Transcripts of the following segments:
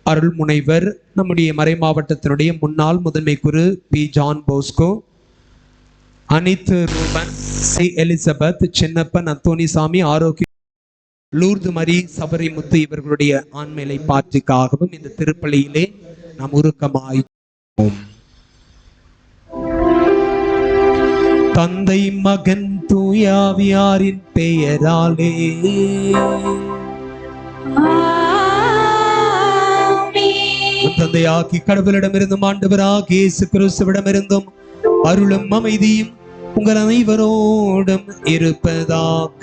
அருள் முனைவர் நம்முடைய மறை மாவட்டத்தினுடைய முன்னாள் முதன்மை குரு P John Bosco, Anith Ruban, C Elizabeth, Chinnappan, Anthonisamy, Arokia, Lourdu மரி, சபரிமுத்து இவர்களுடைய ஆண்மையை பாற்றிக்காகவும் இந்த திருப்பலியிலே நாம் உருக்கமாய் தந்தை மகன் தூயாவியாரின் பெயராலே தந்தையாக்கி கடவுளிடமிருந்தும் ஆண்டவராகிய இயேசு கிறிஸ்துவிடமிருந்தும் அருளும் அமைதியும் உங்கள் அனைவரோடும் இருப்பதாக.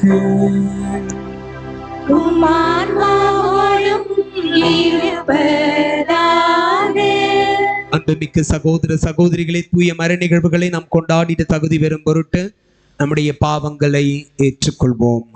அன்புமிக்க சகோதர சகோதரிகளை, தூய மறை நிகழ்வுகளை நாம் கொண்டாடிட்டு தகுதி பெறும் பொருட்டு நம்முடைய பாவங்களை ஏற்றுக்கொள்வோம்.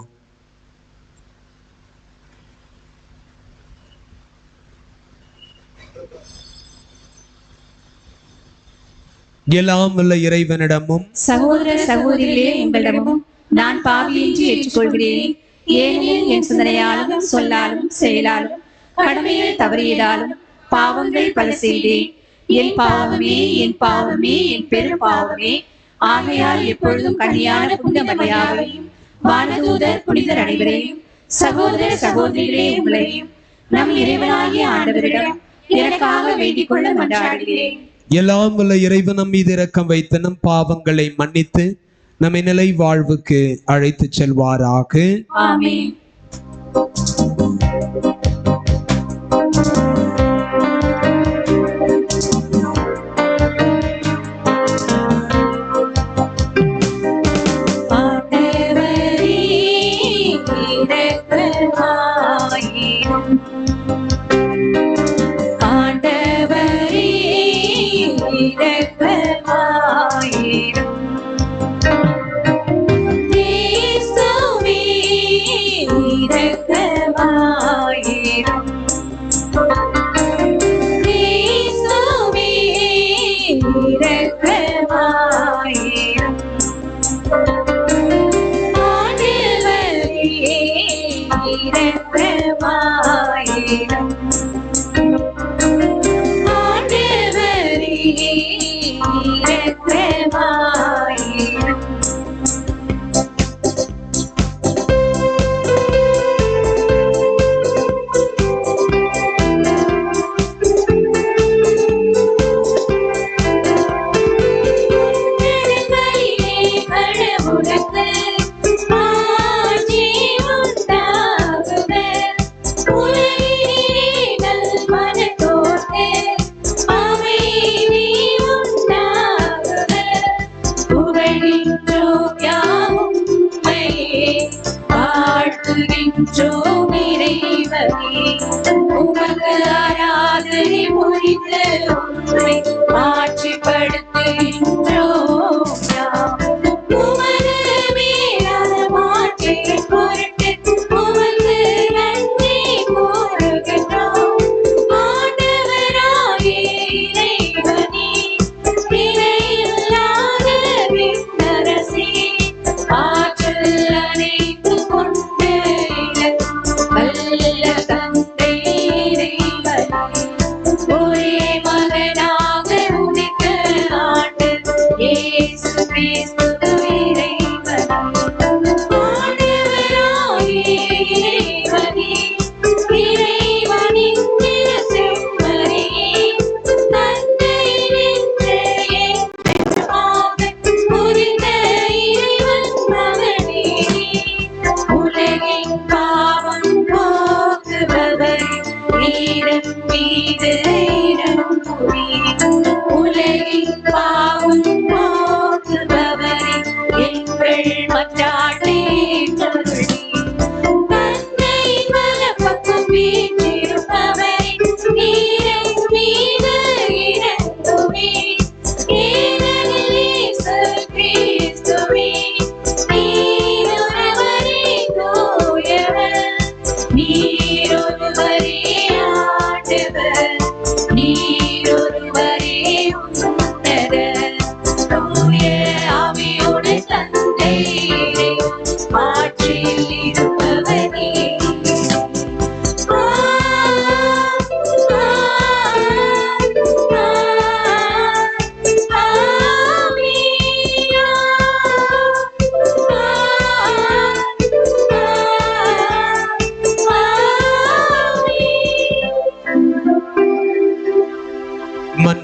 எல்லாம் உள்ள இறைவனிடமும் சகோதர சகோதரிகளே உங்களிடமும் நான் பாவியின்றி ஏற்றுக்கொள்கிறேன். ஏனெனில் என் சிந்தனையாலும் சொல்லாலும் செயலாலும் கடமையில் தவறியதாலும் பாவங்கள் பல செய்தேன். என் பாவமே என் பாவமே என் பெரும் பாவமே. ஆகையால் எப்பொழுதும் கன்னியான புனித மரியாதையும் வானதூதர் புனிதர் அனைவரையும் சகோதர சகோதரிகளே உங்களையும் நம் இறைவனாகிய ஆண்டவரிடம் எனக்காக வேண்டிக் கொள்ள மன்றாடுகிறேன். எல்லாம் உள்ள இறைவன் நம் மீது இரக்கம் வைத்து நம் பாவங்களை மன்னித்து நம்மை நிலை வாழ்வுக்கு அழைத்து செல்வாராக. ஆமென்.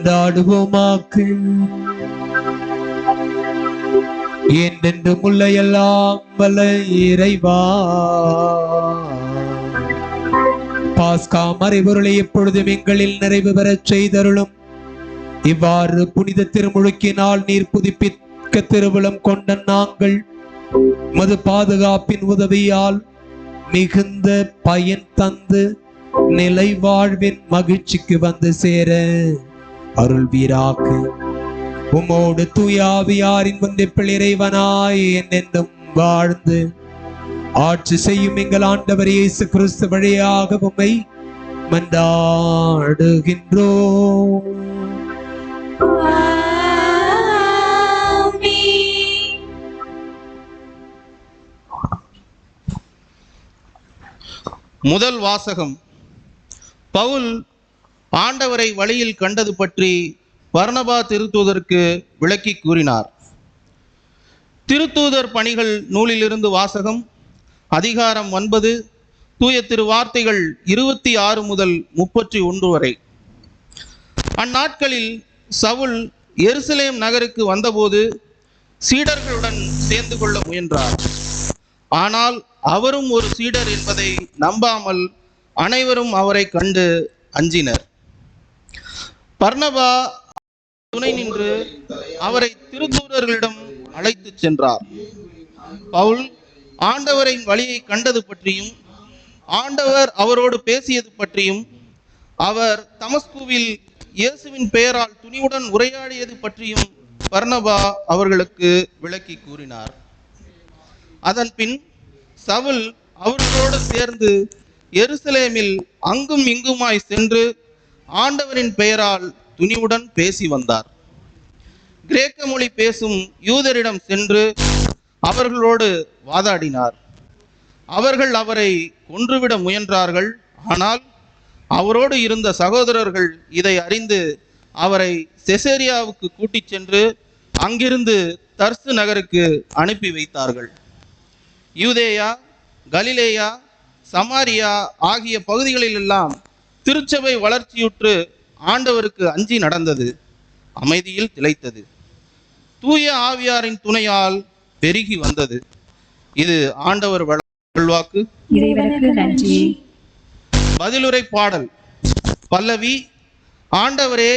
மன்றாடுவோமாக்கு. என்றென்றும் உள்ள எல்லாம் வல்ல இறைவா, பாஸ்கா மறைபொருளை எப்பொழுதும் எங்களில் நிறைவு பெறச் செய்தருளும். இவ்வாறு புனித திருமுழுக்கினால் நீர் புதுப்பிக்க திருவுளம் கொண்ட நாங்கள் மது பாதுகாப்பின் உதவியால் மிகுந்த பயன் தந்து நிலை வாழ்வின் மகிழ்ச்சிக்கு வந்து சேர அருள்வீராக்கு. உமோடு தூயாவியாரின் ஒன்றிப்பில் இறைவனாய் என்னென்றும் வாழ்ந்து ஆட்சி செய்யும் எங்கள் ஆண்டவர் இயேசு கிறிஸ்து வழியாக உம்மை மன்றாடுகின்றோம். முதல் வாசகம். பவுல் ஆண்டவரை வழியில் கண்டது பற்றி பர்னபா திருத்தூதருக்கு விளக்கி கூறினார். திருத்தூதர் பணிகள் நூலிலிருந்து வாசகம். அதிகாரம் 9, தூய திருவார்த்தைகள் 26 முதல் 31 வரை. அந்நாட்களில் சவுல் எருசலேம் நகருக்கு வந்தபோது சீடர்களுடன் சேர்ந்து கொள்ள முயன்றார். ஆனால் அவரும் ஒரு சீடர் என்பதை நம்பாமல் அனைவரும் அவரை கண்டு அஞ்சினர். பர்னபா துணை நின்று அவரை திருத்தூதர்களிடம் அழைத்து சென்றார். பவுல் ஆண்டவரின் வழியை கண்டது பற்றியும் ஆண்டவர் அவரோடு பேசியது பற்றியும் அவர் தமஸ்குவில் இயேசுவின் பெயரால் துணிவுடன் உரையாடியது பற்றியும் பர்னபா அவர்களுக்கு விளக்கி கூறினார். அதன் பின் சவுல் அவர்களோடு சேர்ந்து எருசலேமில் அங்கும் இங்குமாய் சென்று ஆண்டவரின் பெயரால் துணிவுடன் பேசி வந்தார். கிரேக்க மொழி பேசும் யூதரிடம் சென்று அவர்களோடு வாதாடினார். அவர்கள் அவரை கொன்றுவிட முயன்றார்கள். ஆனால் அவரோடு இருந்த சகோதரர்கள் இதை அறிந்து அவரை செசேரியாவுக்கு கூட்டிச் சென்று அங்கிருந்து தர்சு நகருக்கு அனுப்பி வைத்தார்கள். யூதேயா, கலிலேயா, சமாரியா ஆகிய பகுதிகளிலெல்லாம் திருச்சபை வளர்ச்சியுற்று ஆண்டவருக்கு அஞ்சி நடந்தது, அமைதியில் திளைத்தது, தூய ஆவியாரின் துணையால் பெருகி வந்தது. இது ஆண்டவர் வழக்கு. இறைவனுக்கு நன்றி. பதிலுரை பாடல். பல்லவி. ஆண்டவரே,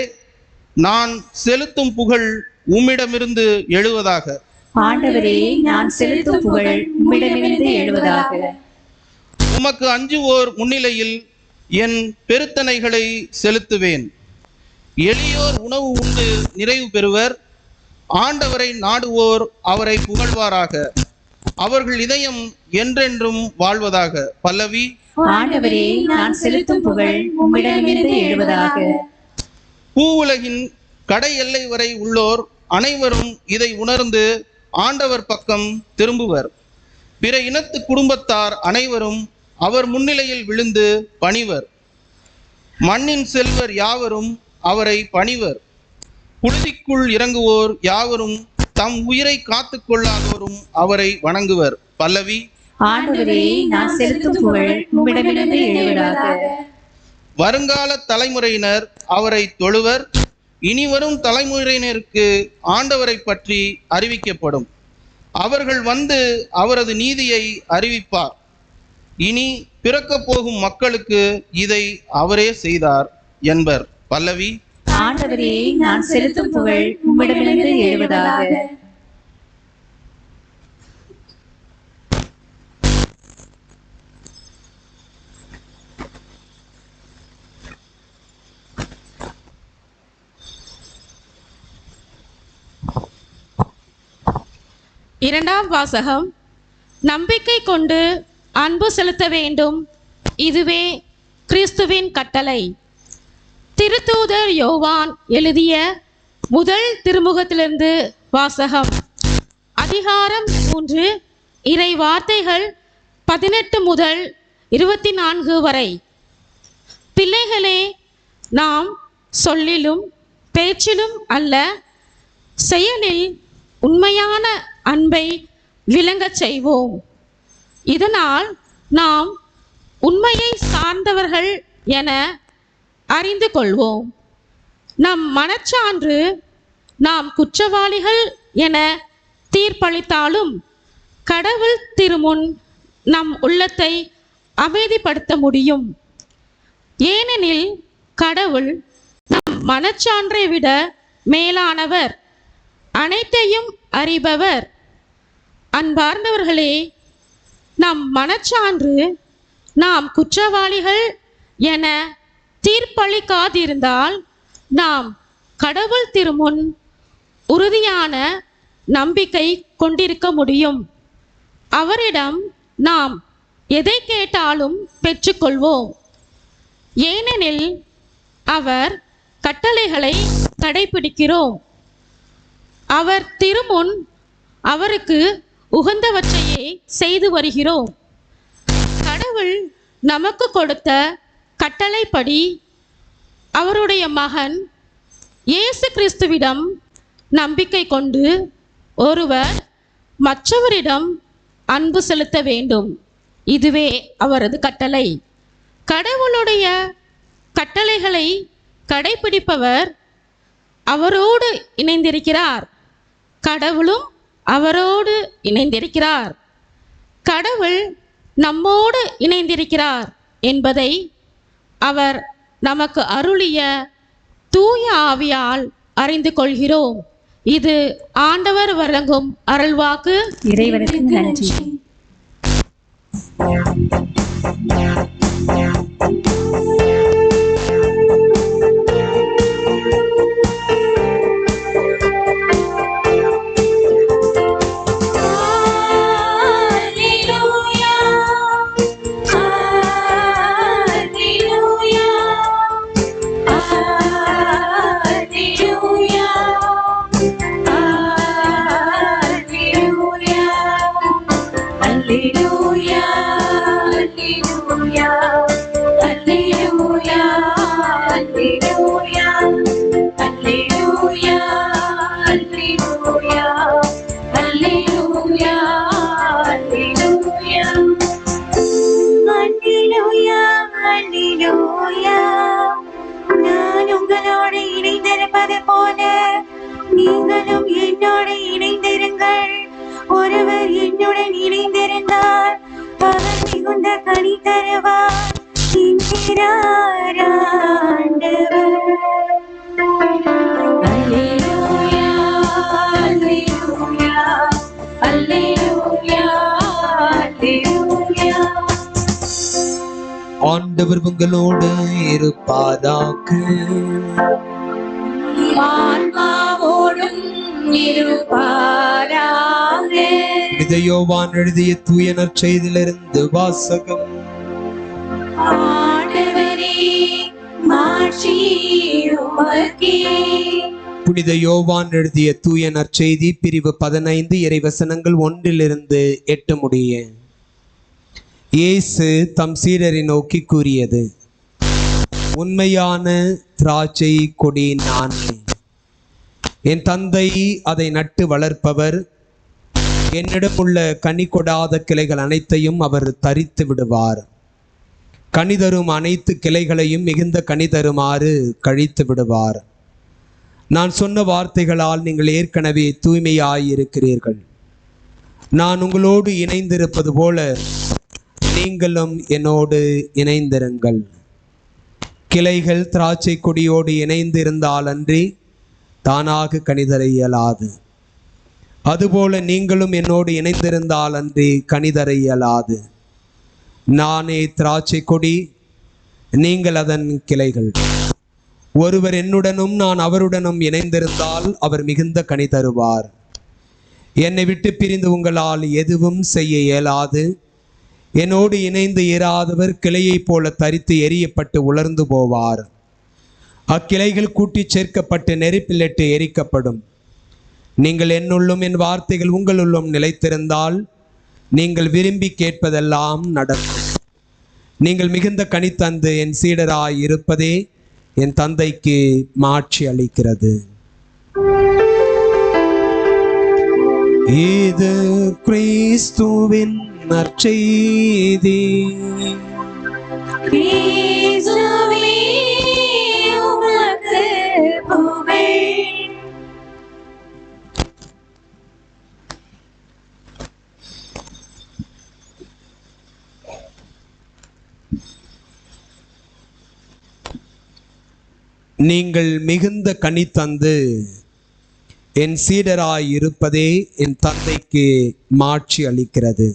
நான் செலுத்தும் புகழ் உம்மிடமிருந்து எழுவதாக. ஆண்டவரே, நான் செலுத்தும் புகழ் உம்மிடமிருந்து எழுவதாக. உமக்கு அஞ்சுவோர் முன்னிலையில் என் பெருத்தனைகளை செலுத்துவேன். எளியோர் உணவு உண்டு நிறைவு பெறுவர். ஆண்டவரை நாடுவோர் அவரை புகழ்வாராக. அவர்கள் இதயம் என்றென்றும் வாழ்வதாக. பல்லவி. ஆண்டவரே, நான் செலுத்தும் புகழ் உம்மிடமிருந்து எழுவதாக. பூவுலகின் கடை எல்லை வரை உள்ளோர் அனைவரும் இதை உணர்ந்து ஆண்டவர் பக்கம் திரும்புவர். பிற இனத்து குடும்பத்தார் அனைவரும் அவர் முன்னிலையில் விழுந்து பணிவர். மண்ணின் செல்வர் யாவரும் அவரை பணிவர். புழுதிக்குள் இறங்குவோர் யாவரும் தம் உயிரை காத்து கொள்ளாதோரும் அவரை வணங்குவர். பல்லவி. ஆண்டவரே, நான் செலுத்தும் புகழ் உம்மிடமிருந்து எழுவதாக. வருங்கால தலைமுறையினர் அவரை தொழுவர். இனிவரும் தலைமுறையினருக்கு ஆண்டவரை பற்றி அறிவிக்கப்படும். அவர்கள் வந்து அவரது நீதியை அறிவிப்பார். இனி பிறக்கப் போகும் மக்களுக்கு இதை அவரே செய்தார் என்பர். பல்லவி. ஆண்டவரே, நான் செலுத்தும் புகழ் உம்மிடமிருந்து எழுவதாக. இரண்டாம் வாசகம். நம்பிக்கை கொண்டு அன்பு செலுத்த வேண்டும், இதுவே கிறிஸ்துவின் கட்டளை. திருத்தூதர் யோவான் எழுதிய முதல் திருமுகத்திலிருந்து வாசகம். அதிகாரம் 3, இறை வார்த்தைகள் 18 முதல் 24 வரை. பிள்ளைகளே, நாம் சொல்லிலும் பேச்சிலும் அல்ல, செயலில் உண்மையான அன்பை விளங்கச் செய்வோம். இதனால் நாம் உண்மையை சார்ந்தவர்கள் என அறிந்து கொள்வோம். நம் மனச்சான்று நாம் குற்றவாளிகள் என தீர்ப்பளித்தாலும் கடவுள் திருமுன் நம் உள்ளத்தை அமைதிப்படுத்த முடியும். ஏனெனில் கடவுள் நம் மனச்சான்றை விட மேலானவர், அனைத்தையும் அறிபவர். அன்பார்ந்தவர்களே, நம் மனச்சான்று நாம் குற்றவாளிகள் என தீர்ப்பளிக்காதிருந்தால் நாம் கடவுள் திருமுன் உறுதியான நம்பிக்கை கொண்டிருக்க முடியும். அவரிடம் நாம் எதை கேட்டாலும் பெற்றுக்கொள்வோம். ஏனெனில் அவர் கட்டளைகளை கடைபிடிக்கிறோம். அவர் திருமுன் அவருக்கு உகந்தவற்றையே செய்து வருகிறோம். கடவுள் நமக்கு கொடுத்த கட்டளைப்படி அவருடைய மகன் இயேசு கிறிஸ்துவிடம் நம்பிக்கை கொண்டு ஒருவர் மற்றவரிடம் அன்பு செலுத்த வேண்டும். இதுவே அவரது கட்டளை. கடவுளுடைய கட்டளைகளை கடைபிடிப்பவர் அவரோடு இணைந்திருக்கிறார், கடவுளும் அவரோடு இணைந்திருக்கிறார். கடவுள் நம்மோடு இணைந்திருக்கிறார் என்பதை அவர் நமக்கு அருளிய தூய ஆவியால் அறிந்து கொள்கிறோம். இது ஆண்டவர் வழங்கும் அருள்வாக்கு. இறைவனுக்கு நன்றி. நான் உங்களோடு இணைந்திருப்பது போல நீங்களும் என்னோடு இணைந்திருங்கள். ஒருவர் என்னுடன் இணைந்திருந்தால் அவர் மிகுந்த கனி தருவார் என்கிறார் ஆண்டவர். அல்லேலூயா, அல்லேலூயா, அல்லேலூயா, அல்லேலூயா. ஆண்டவர் உங்களோடு இருப்பாராக. ஆன்மாவோடும் இருப்பாராக. புனித யோவான் எழுதிய தூய நற்செய்தியிலிருந்து வாசகம். ஆண்டவரே, மாட்சி உமக்கே. புனித யோவான் எழுதிய தூய நற்செய்தி பிரிவு 15 இறைவசனங்கள் 1-8 முடிய. இயேசு தம் சீடரை நோக்கி கூறியது: உண்மையான திராட்சை கொடி நானே. என் தந்தை அதை நட்டு வளர்ப்பவர். என்னிடம் உள்ள கனி கொடாத கிளைகள் அனைத்தையும் அவர் தரித்து விடுவார். கனி தரும் அனைத்து கிளைகளையும் மிகுந்த கனி தருமாறு கழித்து விடுவார். நான் சொன்ன வார்த்தைகளால் நீங்கள் ஏற்கனவே தூய்மையாயிருக்கிறீர்கள். நான் உங்களோடு இணைந்திருப்பது போல நீங்களும் என்னோடு இணைந்திருங்கள். கிளைகள் திராட்சை கொடியோடு இணைந்து இருந்தால் அன்றி தானாக கனிதர இயலாது. அதுபோல நீங்களும் என்னோடு இணைந்திருந்தால் அன்றி கனிதர இயலாது. நானே திராட்சை கொடி, நீங்கள் அதன் கிளைகள். ஒருவர் என்னுடனும் நான் அவருடனும் இணைந்திருந்தால் அவர் மிகுந்த கனி தருவார். என்னை விட்டு பிரிந்து உங்களால் எதுவும் செய்ய இயலாது. என்னோடு இணைந்து இராதவர் கிளையைப் போல தரித்து எரியப்பட்டு உலர்ந்து போவார். அக்கிளைகள் கூட்டி சேர்க்கப்பட்டு நெருப்பிலிட்டு எரிக்கப்படும். நீங்கள் என்னுள்ளும் என் வார்த்தைகள் உங்களுள்ளும் நிலைத்திருந்தால் நீங்கள் விரும்பி கேட்பதெல்லாம் நடக்கும். நீங்கள் மிகுந்த கனி தந்து என் சீடராய் இருப்பதே என் தந்தைக்கு மாட்சி அளிக்கிறது. இது கிறிஸ்துவின் நற்செய்தி. கிறிஸ்துவே உமக்கு நீங்கள் மிகுந்த கனி தந்து என் சீடராய் இருப்பதே என் தந்தைக்கு மாட்சி அளிக்கிறது.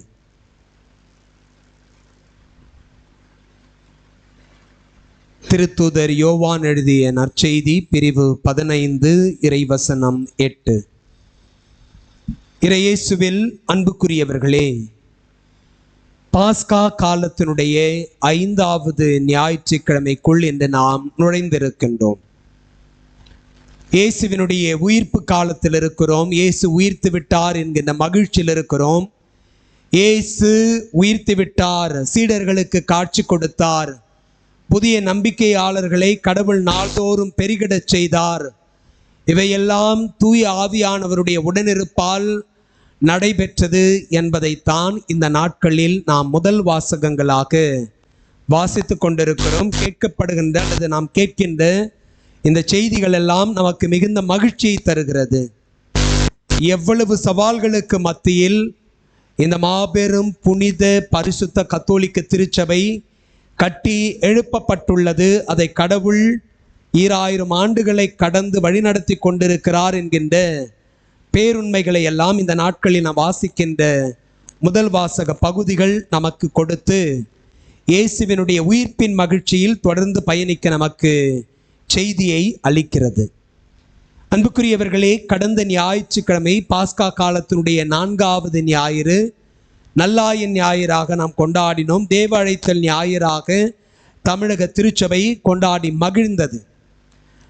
திருத்தூதர் யோவான் எழுதிய நற்செய்தி பிரிவு 15 இறைவசனம் 8. இறையேசுவில் அன்புக்குரியவர்களே, பாஸ்கா காலத்தினுடைய 5வது ஞாயிற்றுக்கிழமைக்குள் இன்று நாம் நுழைந்திருக்கின்றோம். இயேசுவினுடைய உயிர்ப்பு காலத்தில் இருக்கிறோம். இயேசு உயிர்த்து விட்டார் என்கின்ற மகிழ்ச்சியில் இருக்கிறோம். இயேசு உயிர்த்து விட்டார், சீடர்களுக்கு காட்சி கொடுத்தார், புதிய நம்பிக்கையாளர்களை கடவுள் நாள்தோறும் பெருகிடச் செய்தார். இவையெல்லாம் தூய ஆவியானவருடைய உடனிருப்பால் நடைபெற்றது என்பதைத்தான் இந்த நாட்களில் நாம் முதல் வாசகங்களாக வாசித்து கொண்டிருக்கிறோம். கேட்கப்படுகின்ற அல்லது நாம் கேட்கின்ற இந்த செய்திகள் எல்லாம் நமக்கு மிகுந்த மகிழ்ச்சியை தருகிறது. எவ்வளவு சவால்களுக்கு மத்தியில் இந்த மாபெரும் புனித பரிசுத்த கத்தோலிக்க திருச்சபை கட்டி எழுப்பப்பட்டுள்ளது. அதை கடவுள் 2000 ஆண்டுகளை கடந்து வழிநடத்தி கொண்டிருக்கிறார் என்கின்ற பேருண்மைகளை எல்லாம் இந்த நாட்களில் நாம் வாசிக்கின்ற முதல் வாசக பகுதிகள் நமக்கு கொடுத்து இயேசுவினுடைய உயிர்ப்பின் மகிழ்ச்சியில் தொடர்ந்து பயணிக்க நமக்கு செய்தியை அளிக்கிறது. அன்புக்குரியவர்களே, கடந்த ஞாயிற்றுக்கிழமை பாஸ்கா காலத்தினுடைய 4வது ஞாயிறு நல்லாயன் ஞாயிறாக நாம் கொண்டாடினோம். தேவ அழைத்தல் ஞாயிறாக தமிழக திருச்சபை கொண்டாடி மகிழ்ந்தது.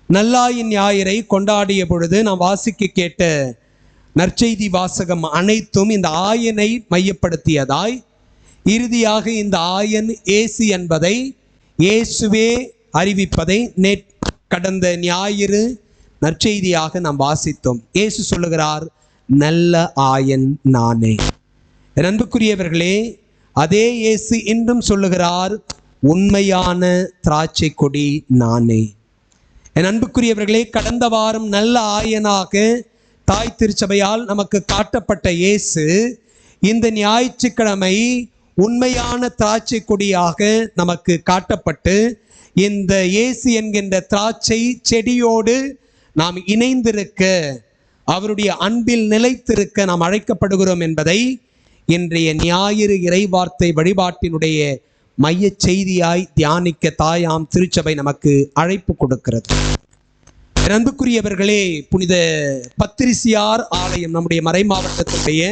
நல்லாயன் ஞாயிறை கொண்டாடிய பொழுது நாம் வாசிக்க கேட்ட நற்செய்தி வாசகம் அனைத்தும் இந்த ஆயனை மையப்படுத்தியதாய், இறுதியாக இந்த ஆயன் இயேசு என்பதை இயேசுவே அறிவிப்பதை கடந்த ஞாயிறு நற்செய்தியாக நாம் வாசித்தோம். இயேசு சொல்லுகிறார், நல்ல ஆயன் நானே. என் அன்புக்குரியவர்களே, அதே இயேசு இன்றும் சொல்லுகிறார், உண்மையான திராட்சை கொடி நானே. என் அன்புக்குரியவர்களே, கடந்த வாரம் நல்ல ஆயனாக தாய் திருச்சபையால் நமக்கு காட்டப்பட்ட இயேசு இந்த ஞாயிற்றுக்கிழமை உண்மையான திராட்சை கொடியாக நமக்கு காட்டப்பட்டு, இந்த இயேசு என்கின்ற திராட்சை செடியோடு நாம் இணைந்திருக்க, அவருடைய அன்பில் நிலைத்திருக்க நாம் அழைக்கப்படுகிறோம் என்பதை இன்றைய ஞாயிறு இறைவார்த்தை வழிபாட்டினுடைய மைய செய்தியாய் தியானிக்க தாயாம் திருச்சபை நமக்கு அழைப்பு கொடுக்கிறது. அன்புக்குரியவர்களே, புனித பத்திரிசியார் ஆலயம் நம்முடைய மறை மாவட்டத்துடைய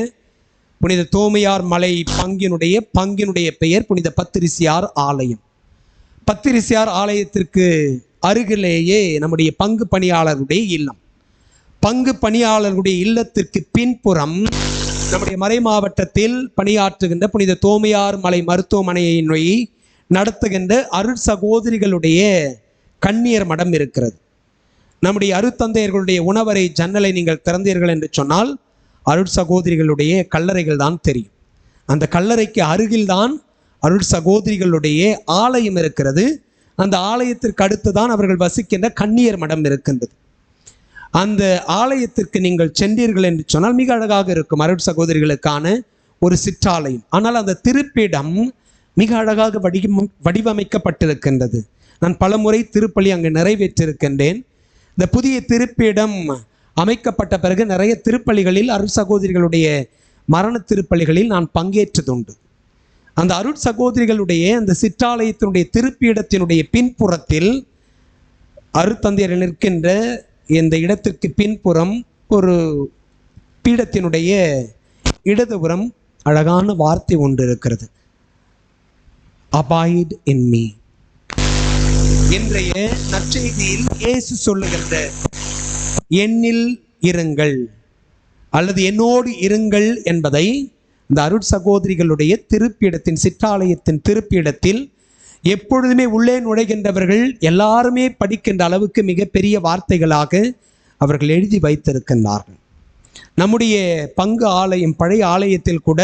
புனித தோமையார் மலை பங்கினுடைய பெயர் புனித பத்திரிசியார் ஆலயம். பத்திரிசியார் ஆலயத்திற்கு அருகிலேயே நம்முடைய பங்கு பணியாளருடைய இல்லம். பங்கு பணியாளர்களுடைய இல்லத்திற்கு பின்புறம் நம்முடைய மறை மாவட்டத்தில் பணியாற்றுகின்ற புனித தோமையார் மலை மருத்துவமனையை நடத்துகின்ற அருட் சகோதரிகளுடைய கன்னியர் மடம் இருக்கிறது. நம்முடைய அருட்தந்தையர்களுடைய உணவறை ஜன்னலை நீங்கள் திறந்தீர்கள் என்று சொன்னால் அருட் சகோதரிகளுடைய கல்லறைகள் தான் தெரியும். அந்த கல்லறைக்கு அருகில்தான் அருட் சகோதரிகளுடைய ஆலயம் இருக்கிறது. அந்த ஆலயத்திற்கு அடுத்துதான் அவர்கள் வசிக்கின்ற கன்னியர் மடம் இருக்கின்றது. அந்த ஆலயத்திற்கு நீங்கள் சென்றீர்கள் என்று சொன்னால் மிக அழகாக இருக்கும். அருட் சகோதரிகளுக்கான ஒரு சிற்றாலயம். ஆனால் அந்த திருப்பிடம் மிக அழகாக வடிவமைக்கப்பட்டிருக்கின்றது. நான் பலமுறை திருப்பலி அங்கு நிறைவேற்றிருக்கின்றேன். இந்த புதிய திருப்பிடம் அமைக்கப்பட்ட பிறகு நிறைய திருப்பலிகளில் அருட் சகோதரிகளுடைய மரண திருப்பலிகளில் நான் பங்கேற்றதுண்டு. அந்த அருட் சகோதரிகளுடைய அந்த சிற்றாலயத்தினுடைய திருப்பீடத்தினுடைய பின்புறத்தில் அருட்தந்தையர் நிற்கின்ற இந்த இடத்திற்கு பின்புறம் ஒரு பீடத்தினுடைய இடதுபுறம் அழகான வார்த்தை ஒன்று இருக்கிறது, அபாய்ட் இன் மீ. இன்றைய நற்செய்தியில் இயேசு சொல்லுகின்ற என்னில் இருங்கள் அல்லது என்னோடு இருங்கள் என்பதை இந்த அருட் சகோதரிகளுடைய திருப்பீடத்தின் சிற்றாலயத்தின் திருப்பீடத்தில் எப்பொழுதுமே உள்ளே நுழைகின்றவர்கள் எல்லாருமே படிக்கின்ற அளவுக்கு மிகப்பெரிய வார்த்தைகளாக அவர்கள் எழுதி வைத்திருக்கின்றார்கள். நம்முடைய பங்கு ஆலயம் பழைய ஆலயத்தில் கூட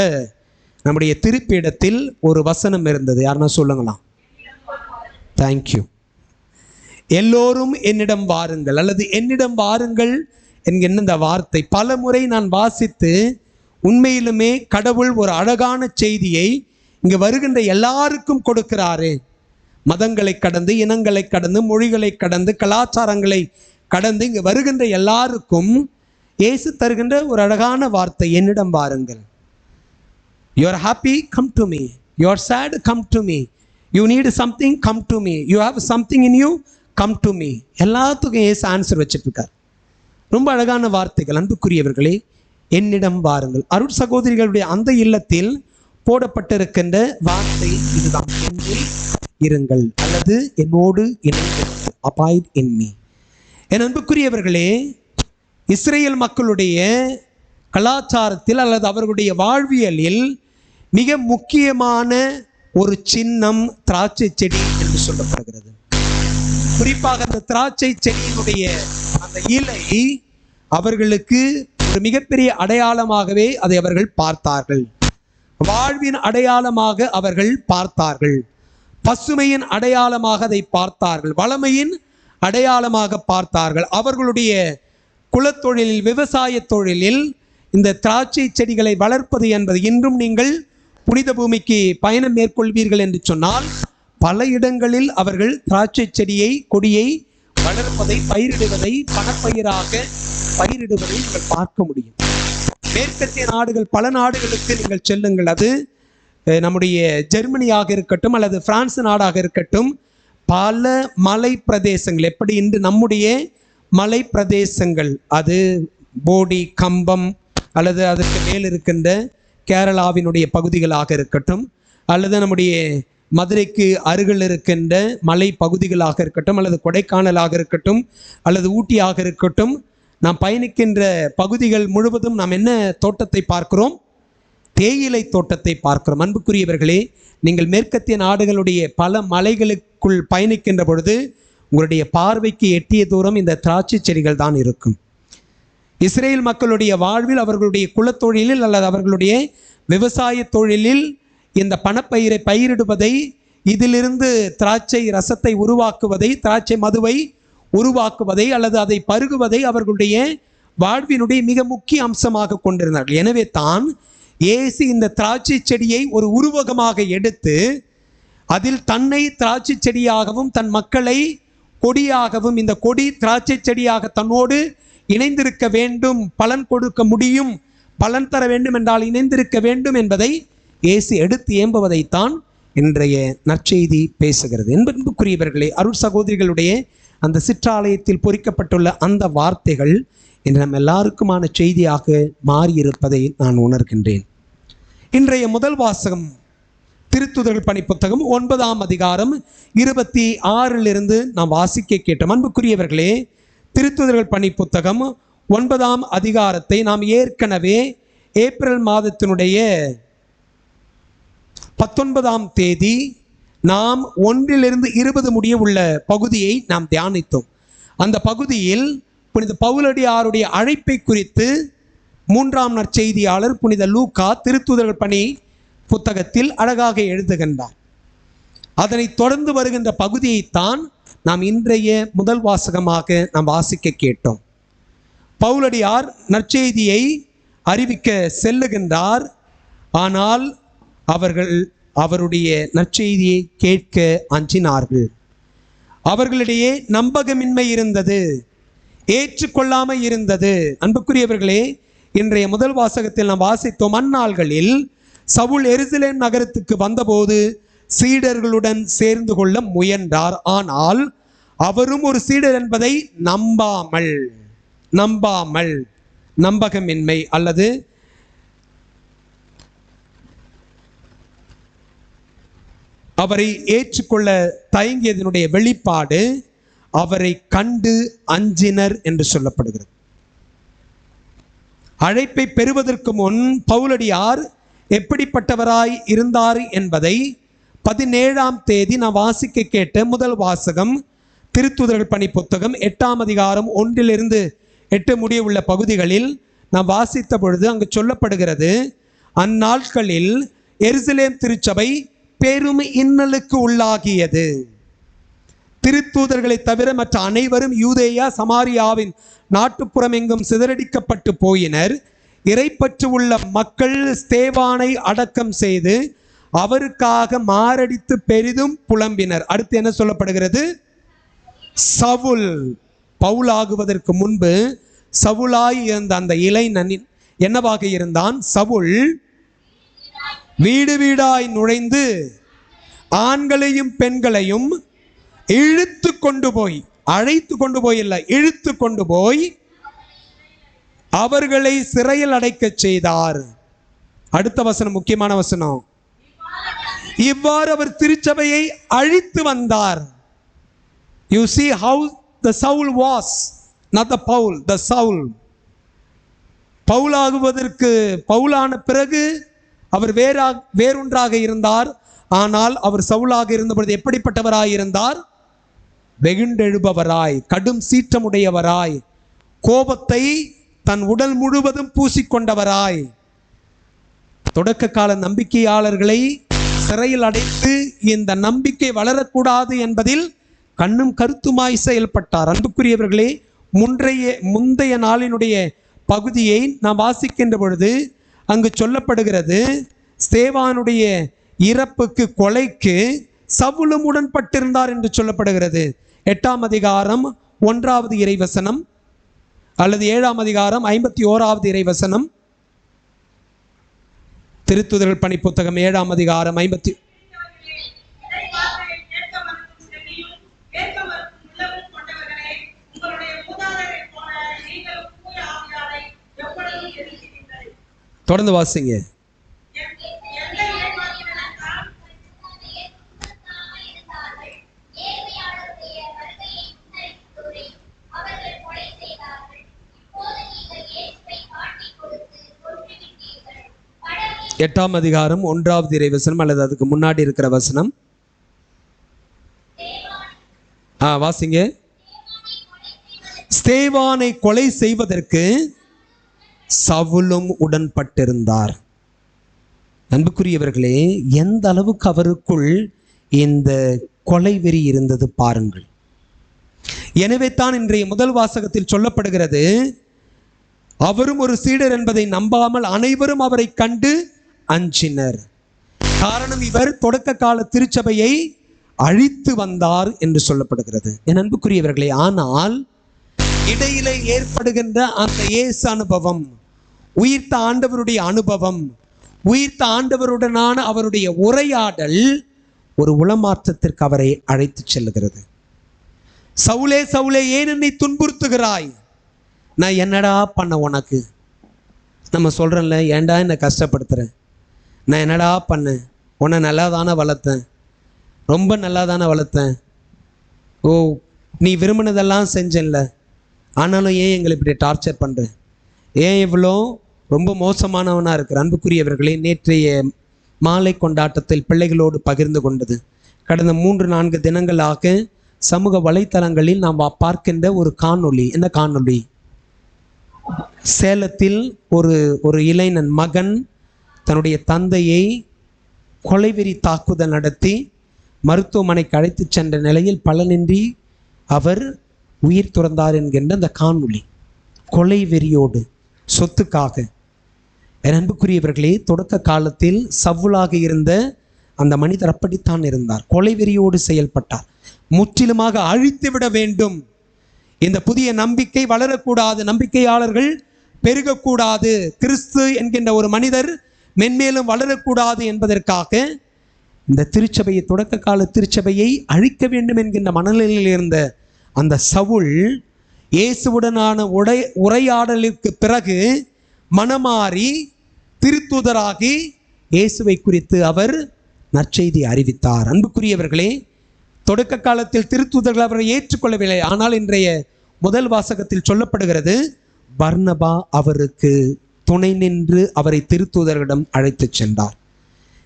நம்முடைய திருப்பீடத்தில் ஒரு வசனம் இருந்தது. யாருன்னா சொல்லுங்களா? தேங்க்யூ. எல்லோரும் என்னிடம் வாருங்கள் அல்லது என்னிடம் வாருங்கள் என்கின்ற இந்த வார்த்தை பல முறை நான் வாசித்து, உண்மையிலுமே கடவுள் ஒரு அழகான செய்தியை இங்கு வருகின்ற எல்லாருக்கும் கொடுக்கிறாரு. மதங்களை கடந்து, இனங்களை கடந்து, மொழிகளை கடந்து, கலாச்சாரங்களை கடந்து இங்கு வருகின்ற எல்லாருக்கும் இயேசு தருகின்ற ஒரு அழகான வார்த்தை, என்னிடம் வாருங்கள். You are happy, come to me. You are sad, come to me. You need something, come to me. You have something in you, come to me. எல்லாத்துக்கும் இயேசு ஆன்சர் வச்சுட்டு இருக்கார். ரொம்ப அழகான வார்த்தைகள். அன்புக்குரியவர்களே, என்னிடம் வாருங்கள். அருட் சகோதரிகளுடைய அந்த இல்லத்தில் போடப்பட்டிருக்கின்ற வார்த்தை இதுதான், என்னில் இருங்கள் அல்லது என்னோடு இணைந்திருங்கள். Abide in me. என் அன்புக்குரியவர்களே, இஸ்ரேல் மக்களுடைய கலாச்சாரத்தில் அல்லது அவர்களுடைய வாழ்வியலில் மிக முக்கியமான ஒரு சின்னம் திராட்சை செடி என்று சொல்லப்படுகிறது. குறிப்பாக அந்த திராட்சை செடியினுடைய அந்த இலை அவர்களுக்கு ஒரு மிகப்பெரிய அடையாளமாகவே அதை அவர்கள் பார்த்தார்கள். வாழ்வின் அடையாளமாக அவர்கள் பார்த்தார்கள். பசுமையின் அடையாளமாக அதை பார்த்தார்கள். வளமையின் அடையாளமாக பார்த்தார்கள். அவர்களுடைய குலத்தொழிலில், விவசாய தொழிலில் இந்த திராட்சை செடிகளை வளர்ப்பது என்பது, இன்றும் நீங்கள் புனித பூமிக்கு பயணம் மேற்கொள்வீர்கள் என்று சொன்னால் பல இடங்களில் அவர்கள் திராட்சை செடியை, கொடியை வளர்ப்பதை, பயிரிடுவதை, பணப்பயிராக பயிரிடுவதை நீங்கள் பார்க்க முடியும். மேற்கத்திய நாடுகள், பல நாடுகளுக்கு நீங்கள் செல்லுங்கள். அது நம்முடைய ஜெர்மனியாக இருக்கட்டும் அல்லது பிரான்ஸ் நாடாக இருக்கட்டும், பல மலை பிரதேசங்கள், எப்படி இன்று நம்முடைய மலை பிரதேசங்கள், அது போடி, கம்பம் அல்லது அதற்கு மேல் இருக்கின்ற கேரளாவினுடைய பகுதிகளாக இருக்கட்டும் அல்லது நம்முடைய மதுரைக்கு அருகில் இருக்கின்ற மலை பகுதிகளாக இருக்கட்டும் அல்லது கொடைக்கானலாக இருக்கட்டும் அல்லது ஊட்டியாக இருக்கட்டும், நாம் பயணிக்கின்ற பகுதிகள் முழுவதும் நாம் என்ன தோட்டத்தை பார்க்கிறோம்? தேயிலை தோட்டத்தை பார்க்கிறோம். அன்புக்குரியவர்களே, நீங்கள் மேற்கத்திய நாடுகளுடைய பல மலைகளுக்குள் பயணிக்கின்ற பொழுது உங்களுடைய பார்வைக்கு எட்டிய தூரம் இந்த திராட்சை செடிகள் தான் இருக்கும். இஸ்ரேல் மக்களுடைய வாழ்வில், அவர்களுடைய குலத்தொழிலில் அல்லது அவர்களுடைய விவசாய தொழிலில் இந்த பணப்பயிரை பயிரிடுவதை, இதிலிருந்து திராட்சை ரசத்தை உருவாக்குவதை, திராட்சை மதுவை உருவாக்குவதை அல்லது அதை பருகுவதை அவர்களுடைய வாழ்வினுடைய மிக முக்கிய அம்சமாக கொண்டிருந்தார்கள். எனவே தான் இயேசு இந்த திராட்சை செடியை ஒரு உருவகமாக எடுத்து அதில் தன்னை திராட்சை செடியாகவும் தன் மக்களை கொடியாகவும், இந்த கொடி திராட்சை செடியாக தன்னோடு இணைந்திருக்க வேண்டும், பலன் கொடுக்க முடியும், பலன் தர வேண்டும் என்றால் இணைந்திருக்க வேண்டும் என்பதை இயேசு எடுத்து ஏம்புவதைத்தான் இன்றைய நற்செய்தி பேசுகிறது. என்பதற்குரியவர்களே, அருள் சகோதரிகளுடைய அந்த சிற்றாலயத்தில் பொறிக்கப்பட்டுள்ள அந்த வார்த்தைகள் இன்று நம்ம எல்லாருக்குமான செய்தியாக மாறியிருப்பதை நான் உணர்கின்றேன். இன்றைய முதல் வாசகம் திருத்துதர்கள் பணி புத்தகம் 9ஆம் அதிகாரம் 26 நாம் வாசிக்க கேட்டோம். அன்புக்குரியவர்களே, திருத்துதர்கள் பணி புத்தகம் 9ஆம் அதிகாரத்தை நாம் ஏற்கனவே ஏப்ரல் மாதத்தினுடைய 19ஆம் தேதி நாம் 1-20 முடிய உள்ள பகுதியை நாம் தியானித்தோம். அந்த பகுதியில் புனித பவுலடியாருடைய அழைப்பை குறித்து 3ஆம் நற்செய்தியாளர் புனித லூக்கா திருத்துதர்கள் பணி புத்தகத்தில் அழகாக எழுதுகின்றார். அதனை தொடர்ந்து வருகின்ற பகுதியைத்தான் நாம் இன்றைய முதல் வாசகமாக நாம் வாசிக்க கேட்டோம். பவுலடியார் நற்செய்தியை அறிவிக்க செல்லுகின்றார். ஆனால் அவர்கள் அவருடைய நற்செய்தியை கேட்க அஞ்சினார்கள். அவர்களிடையே நம்பகமின்மை இருந்தது, ஏற்றுக்கொள்ளாமல் இருந்தது. அன்புக்குரியவர்களே, இன்றைய முதல் வாசகத்தில் நாம் வாசித்தோம். அந்நாள்களில் சவுல் எருசலேம் நகரத்துக்கு வந்தபோது சீடர்களுடன் சேர்ந்து கொள்ள முயன்றார். ஆனால் அவரும் ஒரு சீடர் என்பதை நம்பாமல் நம்பகமின்மை அல்லது அவரை ஏற்றுக்கொள்ள தயங்கியதனுடைய வெளிப்பாடு அவரை கண்டு அஞ்சினர் என்று சொல்லப்படுகிறது. அழைப்பை பெறுவதற்கு முன் பவுலடியார் எப்படிப்பட்டவராய் இருந்தார் என்பதை 17ஆம் தேதி நான் வாசிக்க கேட்ட முதல் வாசகம் திருத்துதர்கள் பணி புத்தகம் 8ஆம் அதிகாரம் 1-8 முடிய உள்ள பகுதிகளில் நான் வாசித்த பொழுது அங்கு சொல்லப்படுகிறது, அந்நாட்களில் எருசலேம் திருச்சபை பெரும் இன்னலுக்கு உள்ளாகியது. திருத்தூதர்களை தவிர மற்ற அனைவரும் யூதேயா சமாரியாவின் நாட்டுப்புறம் எங்கும் சிதறடிக்கப்பட்டு போயினர். இறைப்பற்று உள்ள மக்கள் ஸ்தேவானை அடக்கம் செய்து அவருக்காக மாரடித்து பெரிதும் புலம்பினர். அடுத்து என்ன சொல்லப்படுகிறது? சவுல் பவுலாகுவதற்கு முன்பு சவுலாய் இருந்த அந்த இளைஞன் என்னவாக இருந்தான்? சவுல் வீடு வீடாய் நுழைந்து ஆண்களையும் பெண்களையும் இழுத்து கொண்டு போய், அழைத்து கொண்டு போய் இல்லை, இழுத்து கொண்டு போய் அவர்களை சிறையில் அடைக்க செய்தார். அடுத்த வசனம் முக்கியமான வசனம். இவ்வாறு அவர் திருச்சபையை அழித்து வந்தார். You see how the Saul was, not the Paul, the Saul. பவுலாகுவதற்கு பவுலான பிறகு அவர் வேறொன்றாக இருந்தார். ஆனால் அவர் சவுலாக இருந்தபொழுது எப்படிப்பட்டவராய் இருந்தார்? வெகுண்டெழுபவராய், கடும் சீற்றமுடையவராய், கோபத்தை தன் உடல் முழுவதும் பூசிக்கொண்டவராய், தொடக்க கால நம்பிக்கையாளர்களை சிறையில் அடைத்து இந்த நம்பிக்கை வளரக்கூடாது என்பதில் கண்ணும் கருத்துமாய் செயல்பட்டார். அன்புக்குரியவர்களே, முந்தைய நாளினுடைய பகுதியை நாம் வாசிக்கின்ற பொழுது அங்கு சொல்லப்படுகிறது, ஸ்தேவானுடைய இறப்புக்கு, கொலைக்கு சவுலும் உடன்பட்டிருந்தார் என்று சொல்லப்படுகிறது. 8ஆம் அதிகாரம் 1வது இறைவசனம் அல்லது 7ஆம் அதிகாரம் 51வது இறைவசனம். திருத்துதர்கள் பணி புத்தகம் 7ஆம் அதிகாரம் 50. தொடர்ந்து வாசிங்க. எட்டாம் அதிகாரம் 1வது இறைவசனம் அல்லது அதுக்கு முன்னாடி இருக்கிற வசனம் வாசிங்க. ஸ்தேவானை கொலை செய்வதற்கு சவுலும் உடன்பட்டிருந்தார். அன்புக்குரியவர்களே, எந்த அளவுக்கு அவருக்குள் இந்த கொலை வெறி இருந்தது பாருங்கள். எனவே தான் இன்றைய முதல் வாசகத்தில் சொல்லப்படுகிறது, அவரும் ஒரு சீடர் என்பதை நம்பாமல் அனைவரும் அவரை கண்டு அஞ்சினர். காரணம், இவர் தொடக்க கால திருச்சபையை அழித்து வந்தார் என்று சொல்லப்படுகிறது. என் அன்புக்குரியவர்களே, ஆனால் இடையிலே ஏற்படுகின்ற அந்த இயேசு அனுபவம், உயிர்த்த ஆண்டவருடைய அனுபவம், உயிர்த்த ஆண்டவருடனான அவருடைய உரையாடல் ஒரு உளமாற்றத்திற்கு அவரை அழைத்து செல்லுகிறது. சவுலே சவுலே, ஏன் என்னை துன்புறுத்துகிறாய்? நான் என்னடா பண்ண உனக்கு? நம்ம சொல்கிறேன்ல, ஏன்டா என்னை கஷ்டப்படுத்துகிறேன்? நான் என்னடா பண்ணேன்? உன்னை நல்லா தானே வளர்த்தேன், ரொம்ப நல்லா தானே வளர்த்தேன். ஓ, நீ விரும்பினதெல்லாம் செஞ்சேன்ல, ஆனாலும் ஏன் எங்களை இப்படி டார்ச்சர் பண்ணுற? ஏன் இவ்வளோ ரொம்ப மோசமானவனாக இருக்கிற? அன்புக்குரியவர்களே, நேற்றைய மாலை கொண்டாட்டத்தில் பிள்ளைகளோடு பகிர்ந்து கொண்டது, கடந்த 3-4 தினங்களாக சமூக வலைத்தளங்களில் நாம் பார்க்கின்ற ஒரு காணொளி. என்ன காணொளி? சேலத்தில் ஒரு இளைஞன் மகன் தன்னுடைய தந்தையை கொலைவெறி தாக்குதல் நடத்தி மருத்துவமனைக்கு அழைத்து சென்ற நிலையில் பலனின்றி அவர் உயிர் துறந்தார் என்கின்ற அந்த காணொளி. கொலை வெறியோடு, சொத்துக்காக. என் அன்புக்குரியவர்களே, தொடக்க காலத்தில் சவுலாக இருந்த அந்த மனிதர் அப்படித்தான் இருந்தார். கொலை வெறியோடு செயல்பட்டார். முற்றிலுமாக அழித்து விட வேண்டும், இந்த புதிய நம்பிக்கை வளரக்கூடாது, நம்பிக்கையாளர்கள் பெருகக்கூடாது, கிறிஸ்து என்கின்ற ஒரு மனிதர் மென்மேலும் வளரக்கூடாது என்பதற்காக இந்த திருச்சபையை, தொடக்க கால திருச்சபையை அழிக்க வேண்டும் என்கின்ற மனநிலையில் இருந்த அந்த சவுல் இயேசுவுடனான உரையாடலுக்கு பிறகு மனமாறி திருத்தூதராகி இயேசுவை குறித்து அவர் நற்செய்தி அறிவித்தார். அன்புக்குரியவர்களே, தொடக்க காலத்தில் திருத்தூதர்கள் அவரை ஏற்றுக்கொள்ளவில்லை. ஆனால் இன்றைய முதல் வாசகத்தில் சொல்லப்படுகிறது, பர்னபா அவருக்கு துணை நின்று அவரை திருத்தூதர்களிடம் அழைத்து சென்றார்.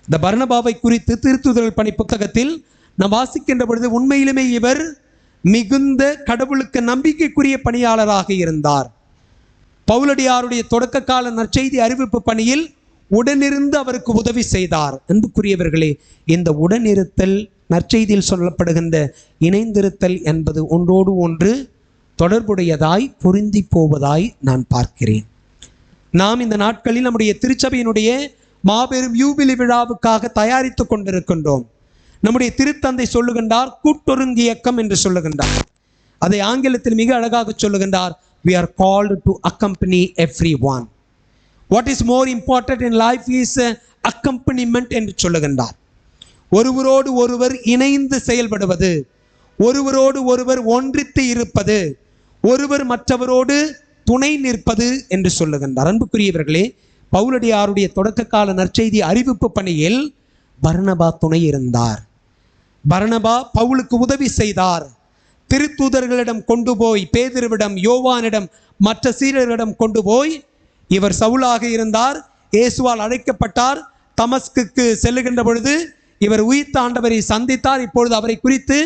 இந்த பர்னபாவை குறித்து திருத்தூதர்கள் பணி புத்தகத்தில் நாம் வாசிக்கின்ற பொழுது உண்மையிலுமே இவர் மிகுந்த கடவுளுக்கு நம்பிக்கைக்குரிய பணியாளராக இருந்தார். பவுலடியாருடைய தொடக்க கால நற்செய்தி அறிவிப்பு பணியில் உடனிருந்து அவருக்கு உதவி செய்தார். அன்புக்குரியவர்களே, இந்த உடனிருத்தல், நற்செய்தியில் சொல்லப்படுகின்ற இணைந்திருத்தல் என்பது ஒன்றோடு ஒன்று தொடர்புடையதாய் பொருந்தி போவதாய் நான் பார்க்கிறேன். நாம் இந்த நாட்களில் நம்முடைய திருச்சபையினுடைய மாபெரும் யூபிலி விழாவுக்காக தயாரித்துக் கொண்டிருக்கின்றோம். நம்முடைய திருத்தந்தை சொல்லுகின்றார் கூட்டொருங்கு இயக்கம் என்று சொல்லுகின்றார். அதை ஆங்கிலத்தில் மிக அழகாக சொல்லுகின்றார், we are called to accompany everyone. What is more important in life is accompaniment என்று சொல்லுகின்றார். ஒருவரோடு ஒருவர் இணைந்து செயல்படுவது, ஒருவரோடு ஒருவர் ஒன்றித்து இருப்பது, ஒருவர் மற்றவரோடு துணை நிற்பது என்று சொல்லுகின்றார். அன்புக்குரியவர்களே, பவுலடியாருடைய தொடக்க கால நற்செய்தி அறிவிப்பு பணியில் பர்னபா துணை இருந்தார். பர்னபா பவுலுக்கு உதவி செய்தார். திருத்தூதர்களிடம் கொண்டு போய், பேதுருவிடம், யோவானிடம், மற்ற சீடர்களிடம் கொண்டு போய், இவர் சவுலாக இருந்தார், இயேசுவால் அழைக்கப்பட்டார், தமஸ்குக்கு செல்லுகின்ற பொழுது இவர் உயிர்த்த ஆண்டவரை சந்தித்தார், இப்பொழுது அவரை குறித்து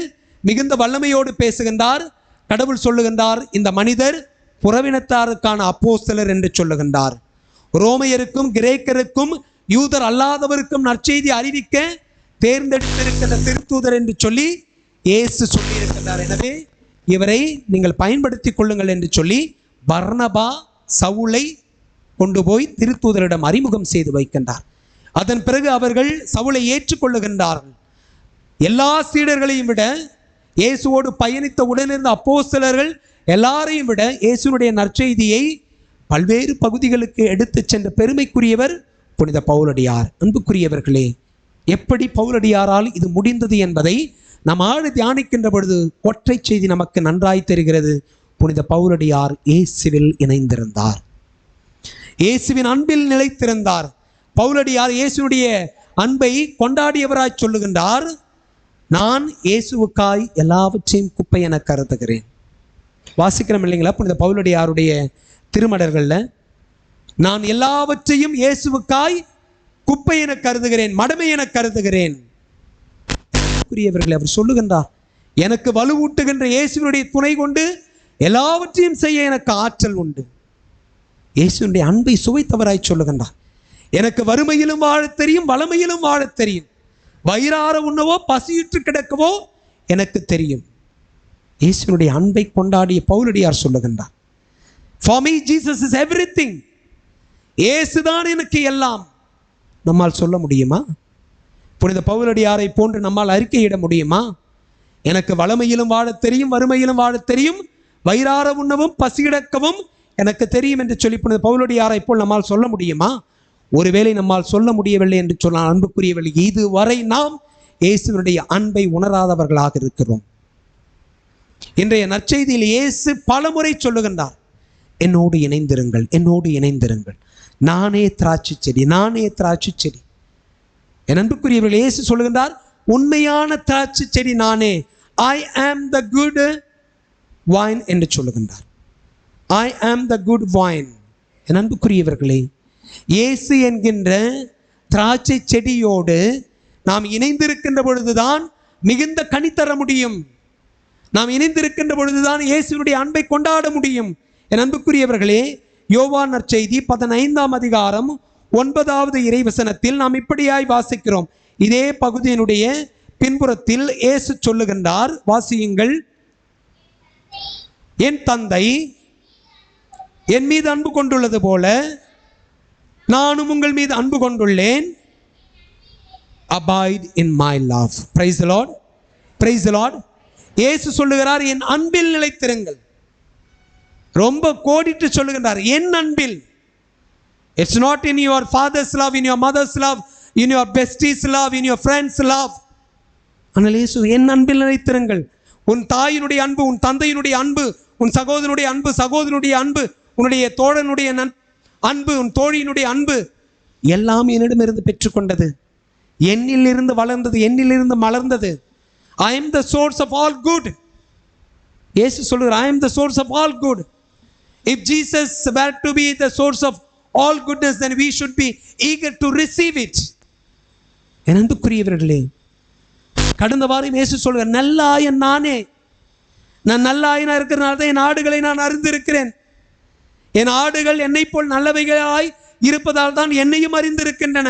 மிகுந்த வல்லமையோடு பேசுகின்றார். கடவுள் சொல்லுகின்றார், இந்த மனிதர் புறவினத்தாருக்கான அப்போஸ்தலர் என்று சொல்லுகின்றார். ரோமையருக்கும் கிரேக்கருக்கும் யூதர் அல்லாதவருக்கும் நற்செய்தி அறிவிக்க தேர்ந்தெடுத்திருக்கிற திருத்தூதர் என்று சொல்லி இயேசு சொல்லியிருக்கின்றார். எனவே இவரை நீங்கள் பயன்படுத்திக் கொள்ளுங்கள் என்று சொல்லி பர்னபா சவுலை கொண்டு போய் திருத்தூதரிடம் அறிமுகம் செய்து வைக்கின்றார். அதன் பிறகு அவர்கள் சவுலை ஏற்றுக்கொள்ளுகின்றார்கள். எல்லா சீடர்களையும் விட, இயேசுவோடு பயணித்த உடனிருந்த அப்போஸ்தலர்கள் எல்லாரையும் விட இயேசுனுடைய நற்செய்தியை பல்வேறு பகுதிகளுக்கு எடுத்து சென்ற பெருமைக்குரியவர் புனித பவுலடியார். அன்புக்குரியவர்களே, எப்படி பவுலடியாரால் இது முடிந்தது என்பதை நாம் ஆழ தியானிக்கின்ற பொழுது ஒற்றை செய்தி நமக்கு நன்றாய் தெரிகிறது. புனித பவுலடியார் இயேசுவில் இணைந்திருந்தார், இயேசுவின் அன்பில் நிலைத்திருந்தார். பவுலடியார் இயேசுடைய அன்பை கொண்டாடியவராய் சொல்லுகின்றார், நான் இயேசுவுக்காய் எல்லாவற்றையும் குப்பை என கருதுகிறேன். வாசிக்கிறோம் இல்லைங்களா புனித பவுலடியாருடைய திருமடல்கள்ல, நான் எல்லாவற்றையும் இயேசுவுக்காய் குப்பை என கருதுகிறேன், மடமை என கருதுகிறேன். அவர் சொல்லுகின்றார், எனக்கு வலுவூட்டுகின்ற இயேசுவினுடைய துணை கொண்டு எல்லாவற்றையும் செய்ய எனக்கு ஆற்றல் உண்டு. இயேசுனுடைய அன்பை சுவைத்தவராய் சொல்லுகின்றார், எனக்கு வறுமையிலும் வாழத் தெரியும், வளமையிலும் வாழத் தெரியும், வயிறார உண்ணவோ பசியுற்று கிடக்கவோ எனக்கு தெரியும். இயேசுனுடைய அன்பை கொண்டாடிய பவுலடியார் சொல்லுகின்றார், for me Jesus is everything. இயேசுதான் எனக்கு எல்லாம். நம்மால் சொல்ல முடியுமா? புனித பவுலடியாரை போன்று நம்மால் அறிக்கையிட முடியுமா? எனக்கு வளமையிலும் வாழத் தெரியும், வறுமையிலும் வாழத் தெரியும், வயிறார உண்ணவும் பசிகிடக்கவும் எனக்கு தெரியும் என்று சொல்லி புனித பவுலடியாரை போல் நம்மால் சொல்ல முடியுமா? ஒருவேளை நம்மால் சொல்ல முடியவில்லை என்று சொன்னால் அன்புக்குரியவர்கள், இதுவரை நாம் இயேசுவினுடைய அன்பை உணராதவர்களாக இருக்கிறோம். இன்றைய நற்செய்தியில் இயேசு பலமுறை சொல்லுகின்றார், என்னோடு இணைந்திருங்கள், என்னோடு இணைந்திருங்கள், நானே திராட்சை செடி, நானே திராட்சை செடி. என் அன்புக்குரியவர்கள், இயேசு சொல்லுகின்றார், உண்மையான திராட்சை செடி நானே, ஐ ஆம் த குட் வைன் என்று சொல்லுகின்றார். ஐ ஆம் த குட் வைன். என் அன்புக்குரியவர்களே, இயேசு என்கின்ற திராட்சை செடியோடு நாம் இணைந்திருக்கின்ற பொழுதுதான் மிகுந்த கனி தர முடியும். நாம் இணைந்திருக்கின்ற பொழுதுதான் இயேசுனுடைய அன்பை கொண்டாட முடியும். என் அன்புக்குரியவர்களே, யோவான் நற்செய்தி 15ஆம் அதிகாரம் 9வது இறைவசனத்தில் நாம் இப்படியாய் வாசிக்கிறோம். இதே பகுதியினுடைய பின்புறத்தில் இயேசு சொல்லுகின்றார், வாசியுங்கள். என் தந்தை என் மீது அன்பு கொண்டுள்ளது போல நானும் உங்கள் மீது அன்பு கொண்டுள்ளேன். Abide in my love. Praise the Lord. Praise the Lord. இயேசு சொல்லுகிறார், என் அன்பில் நிலைத்திருங்கள். ரொம்ப கோடிட்டு சொல்லுகின்றார், என் அன்பில். It's not in your father's love, in your mother's love, in your bestie's love, in your friend's love. ஆனால் இயேசு என் அன்பில் நிலைத்திருங்கள். உன் தாயினுடைய அன்பு, உன் தந்தையினுடைய அன்பு, உன் சகோதரனுடைய அன்பு, சகோதரனுடைய அன்பு, உன்னுடைய தோழனுடைய அன்பு, உன் தோழியினுடைய அன்பு எல்லாம் என்னிடமிருந்து பெற்றுக்கொண்டது, என்னில் இருந்து வளர்ந்தது, என்னில் இருந்து மலர்ந்தது. I am the source of all good. இயேசு சொல்கிறார், I am the source of all good. If Jesus were to be the source of all goodness, then we should be eager to receive it. என் அன்புக்குரியவர்களே, கடந்த வாரம் இயேசு சொல்கிறார், நல்ல ஆயன் நானே. நான் நல்ல ஆயனா இருக்கிறனால தான் என் ஆடுகளை நான் அறிந்திருக்கிறேன். என் ஆடுகள் என்னை போல் நல்லவைகளாய் இருப்பதால் தான் என்னையும் அறிந்திருக்கின்றன.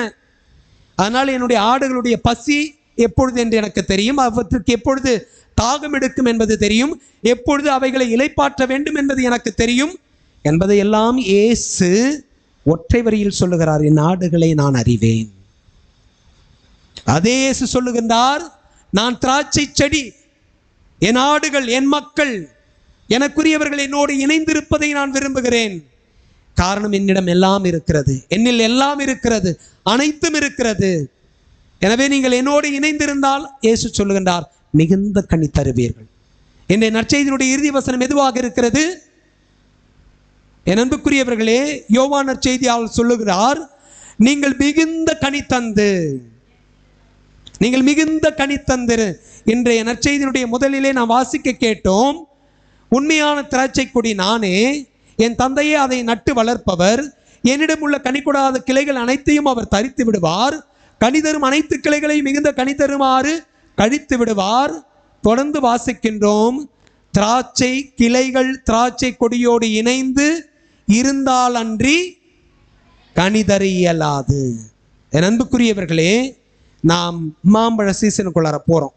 அதனால் என்னுடைய ஆடுகளுடைய பசி எப்பொழுது என்று எனக்கு தெரியும், அவற்றுக்கு எப்பொழுது தாகம் எடுக்கும் என்பது தெரியும், எப்பொழுது அவைகளை இளைப்பாற்ற வேண்டும் என்பது எனக்கு தெரியும் என்பதை எல்லாம் இயேசு ஒற்றை வரியில் சொல்லுகிறார், என் ஆடுகளை நான் அறிவேன். அதே இயேசு சொல்லுகின்றார், நான் திராட்சை செடி, என் ஆடுகள், என் மக்கள், எனக்குரியவர்கள் என்னோடு இணைந்திருப்பதை நான் விரும்புகிறேன். காரணம், என்னிடம் எல்லாம் இருக்கிறது, என்னில் எல்லாம் இருக்கிறது, அனைத்தும் இருக்கிறது. எனவே நீங்கள் என்னோடு இணைந்திருந்தால், இயேசு சொல்லுகின்றார், மிகுந்த கனி தருவீர்கள். இன்றைய நற்செய்தியினுடைய இறுதி வசனம் எதுவாக இருக்கிறது? என் அன்புக்குரியவர்களே, யோவான் நற்செய்தியாளர் சொல்லுகிறார், நீங்கள் மிகுந்த கனி தந்து, நீங்கள் மிகுந்த கனி தந்து. இன்றைய நற்செய்தியினுடைய முதலிலே நாம் வாசிக்க கேட்டோம், உண்மையான திராட்சை கொடி நானே, என் தந்தையே அதை நட்டு வளர்ப்பவர், என்னிடம் உள்ள கனி கொடாத கிளைகள் அனைத்தையும் அவர் தரித்து விடுவார், கனி தரும் அனைத்து கிளைகளையும் மிகுந்த கனி தருமாறு கழித்து விடுவார். தொடர்ந்து வாசிக்கின்றோம், திராட்சை கிளைகள் திராட்சை கொடியோடு இணைந்து இருந்தால் அன்றி கனி தர இயலாது. என் அன்புக்குரியவர்களே, நாம் மாம்பழ சீசனுக்குள்ளார போறோம்.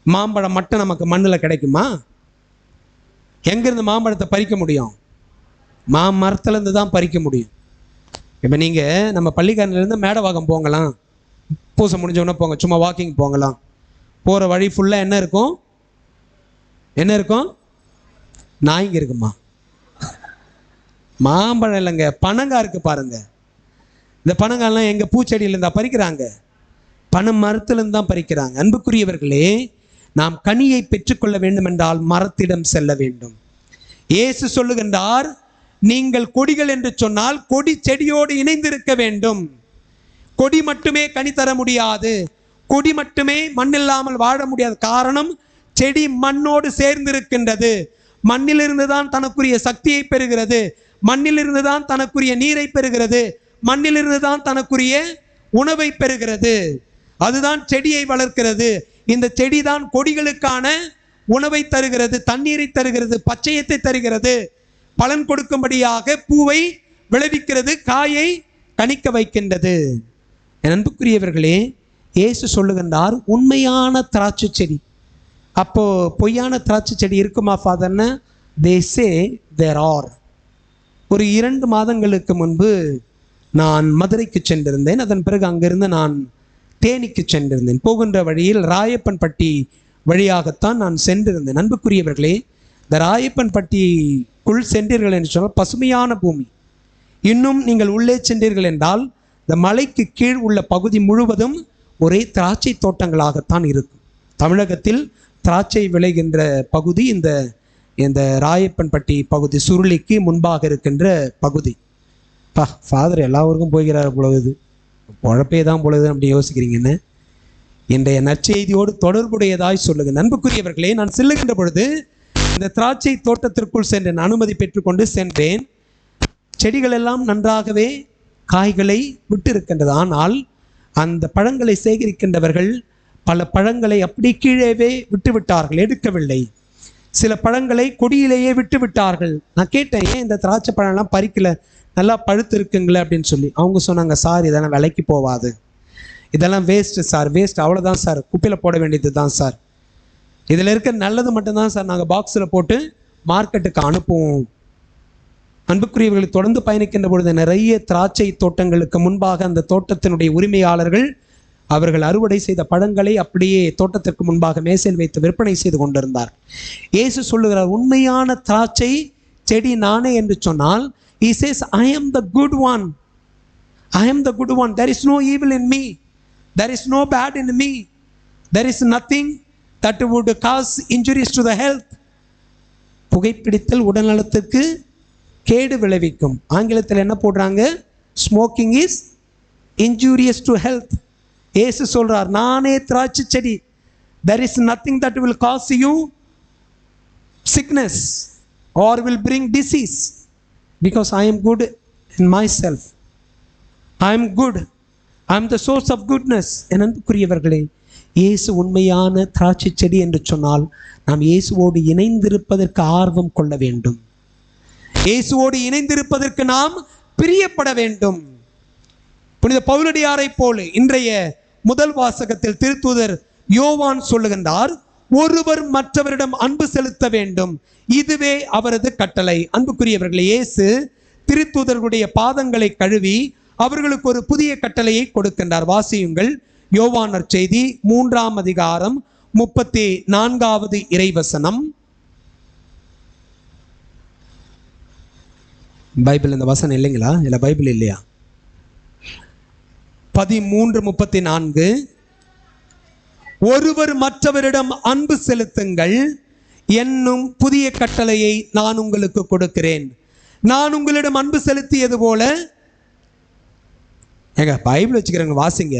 மாம்பழம் மட்டும் நமக்கு மண்ணில் கிடைக்குமா? எங்கிருந்து மாம்பழத்தை பறிக்க முடியும்? மாமரத்துலேருந்து தான் பறிக்க முடியும். இப்போ நீங்கள் நம்ம பள்ளிக்காரன்லேருந்து மேடவாக்கம் போங்கலாம், பூசை முடிஞ்சவொன்னே போங்க, சும்மா வாக்கிங் போங்கலாம். போகிற வழி ஃபுல்லாக என்ன இருக்கும்? என்ன இருக்கும்? நாய்ங்க இருக்குமா? மாம்பழம் இல்லைங்க, பனங்காய் இருக்கு பாருங்க. இந்த பனங்காயெல்லாம் எங்கள் பூச்செடியிலேருந்தா பறிக்கிறாங்க? பனை மரத்திலிருந்து தான் பறிக்கிறாங்க. அன்புக்குரியவர்களே, நாம் கனியை பெற்றுக்கொள்ள வேண்டும் என்றால் மரத்திடம் செல்ல வேண்டும். இயேசு சொல்லுகின்றார், நீங்கள் கொடிகள் என்று சொன்னால் கொடி செடியோடு இணைந்திருக்க வேண்டும். கொடி மட்டுமே கனி தர முடியாது, கொடி மட்டுமே மண்ணில்லாமல் வாழ முடியாது. காரணம், செடி மண்ணோடு சேர்ந்திருக்கின்றது. மண்ணிலிருந்து தான் தனக்குரிய சக்தியை பெறுகிறது, மண்ணிலிருந்து தான் தனக்குரிய நீரை பெறுகிறது, மண்ணிலிருந்து தான் தனக்குரிய உணவை பெறுகிறது. அதுதான் செடியை வளர்க்கிறது. இந்த செடி தான் கொடிகளுக்கான உணவை தருகிறது, தண்ணீரை தருகிறது, பச்சையத்தை தருகிறது, பலன் கொடுக்கும்படியாக பூவை விளைவிக்கிறது, காயை கனிக்க வைக்கின்றது. என் அன்புக்குரியவர்களே, இயேசு சொல்லுகின்றார், உண்மையான திராட்சை செடி. அப்போ பொய்யான திராட்சை செடி இருக்குமா ஃபாதர்னு? தே சே தேர் ஆர். ஒரு 2 மாதங்களுக்கு முன்பு நான் மதுரைக்கு சென்றிருந்தேன். அதன் பிறகு அங்கிருந்து நான் தேனிக்கு சென்றிருந்தேன். போகின்ற வழியில் ராயப்பன்பட்டி வழியாகத்தான் நான் சென்றிருந்தேன். அன்புக்குரியவர்களே, இந்த ராயப்பன்பட்டிக்குள் சென்றீர்கள் என்று சொன்னால் பசுமையான பூமி. இன்னும் நீங்கள் உள்ளே சென்றீர்கள் என்றால் இந்த மலைக்கு கீழ் உள்ள பகுதி முழுவதும் ஒரே திராட்சை தோட்டங்களாகத்தான் இருக்கும். தமிழகத்தில் திராட்சை விளைகின்ற பகுதி இந்த ராயப்பன்பட்டி பகுதி, சுருளிக்கு முன்பாக இருக்கின்ற பகுதி. ஃபாதர் எல்லா ஊருக்கும் போகிறார் பொழுது, பொழப்பே தான் பொழுது அப்படி யோசிக்கிறீங்கன்னு. இன்றைய நற்செய்தியோடு தொடர்புடையதாய் சொல்லுங்க. அன்புக்குரியவர்களே, நான் செல்லுகின்ற பொழுது இந்த திராட்சை தோட்டத்திற்குள் சென்றேன், அனுமதி பெற்றுக்கொண்டு சென்றேன். செடிகள் எல்லாம் நன்றாகவே காய்களை விட்டு இருக்கின்றது. ஆனால் அந்த பழங்களை சேகரிக்கின்றவர்கள் பல பழங்களை அப்படி கீழேவே விட்டு விட்டார்கள், எடுக்கவில்லை. சில பழங்களை கொடியிலேயே விட்டு விட்டார்கள். நான் கேட்டேன், ஏன் இந்த திராட்சை பழம்லாம் பறிக்கல, நல்லா பழுத்து இருக்குங்களே அப்படின்னு சொல்லி. அவங்க சொன்னாங்க, சார் இதெல்லாம் விலைக்கு போகாது, இதெல்லாம் வேஸ்ட்டு சார், வேஸ்ட், அவ்வளோதான் சார், குப்பையில் போட வேண்டியது தான் சார், இதில் இருக்க நல்லது மட்டும்தான் சார் நாங்கள் பாக்ஸில் போட்டு மார்க்கெட்டுக்கு அனுப்புவோம். அன்புக்குரியவர்களை தொடர்ந்து பயணிக்கின்ற பொழுது நிறைய திராட்சை தோட்டங்களுக்கு முன்பாக அந்த தோட்டத்தினுடைய உரிமையாளர்கள் அவர்கள் அறுவடை செய்த பழங்களை அப்படியே தோட்டத்திற்கு முன்பாக மேசையில் வைத்து விற்பனை செய்து கொண்டிருந்தார். இயேசு சொல்லுகிறார், உண்மையான திராட்சை செடி நானே என்று சொன்னால், he says, I am the good one, I am the good one, there is no evil in me, there is no bad in me, there is nothing that would cause injuries to the health. புகைப்பிடித்தல் உடல்நலத்திற்கு கேடு விளைவிக்கும். ஆங்கிலத்தில் என்ன போடுறாங்க? Smoking is injurious to health. இயேசு சொல்றார், நானே திராட்சை செடி, there is nothing that will cause you sickness or will bring disease, because I am good in myself, I am good, I am the source of goodness. என் அன்புக்குரியவர்களே, இயேசு உண்மையான திராட்சை செடி என்று சொன்னால் நாம் இயேசுவோடு இணைந்திருப்பதற்கு ஆர்வம் கொள்ள வேண்டும். இயேசுவோடு இணைந்திருப்பதற்கு நாம் பிரியப்பட வேண்டும். புனித பவுலடியாரை போல இன்றைய முதல் வாசகத்தில் திருத்தூதர் யோவான் சொல்லுகின்றார், ஒருவர் மற்றவரிடம் அன்பு செலுத்த வேண்டும், இதுவே அவரது கட்டளை. அன்புக்குரியவர்களே, இயேசு திருத்தூதர்களுடைய பாதங்களை கழுவி அவர்களுக்கு ஒரு புதிய கட்டளையை கொடுக்கின்றார். வாசியுங்கள். யோவான் நற்செய்தி 3ஆம் அதிகாரம் 34வது இறைவசனம். பைபிள் இந்த வசனம் இல்லைங்களா? இல்ல பைபிள் இல்லையா? 13:34. ஒருவர் மற்றவரிடம் அன்பு செலுத்துங்கள் என்னும் புதிய கட்டளையை நான் உங்களுக்கு கொடுக்கிறேன். நான் உங்களிடம் அன்பு செலுத்தியது போல, ஏங்க பைபிள் வச்சுக்கிறேங்க, வாசிங்க.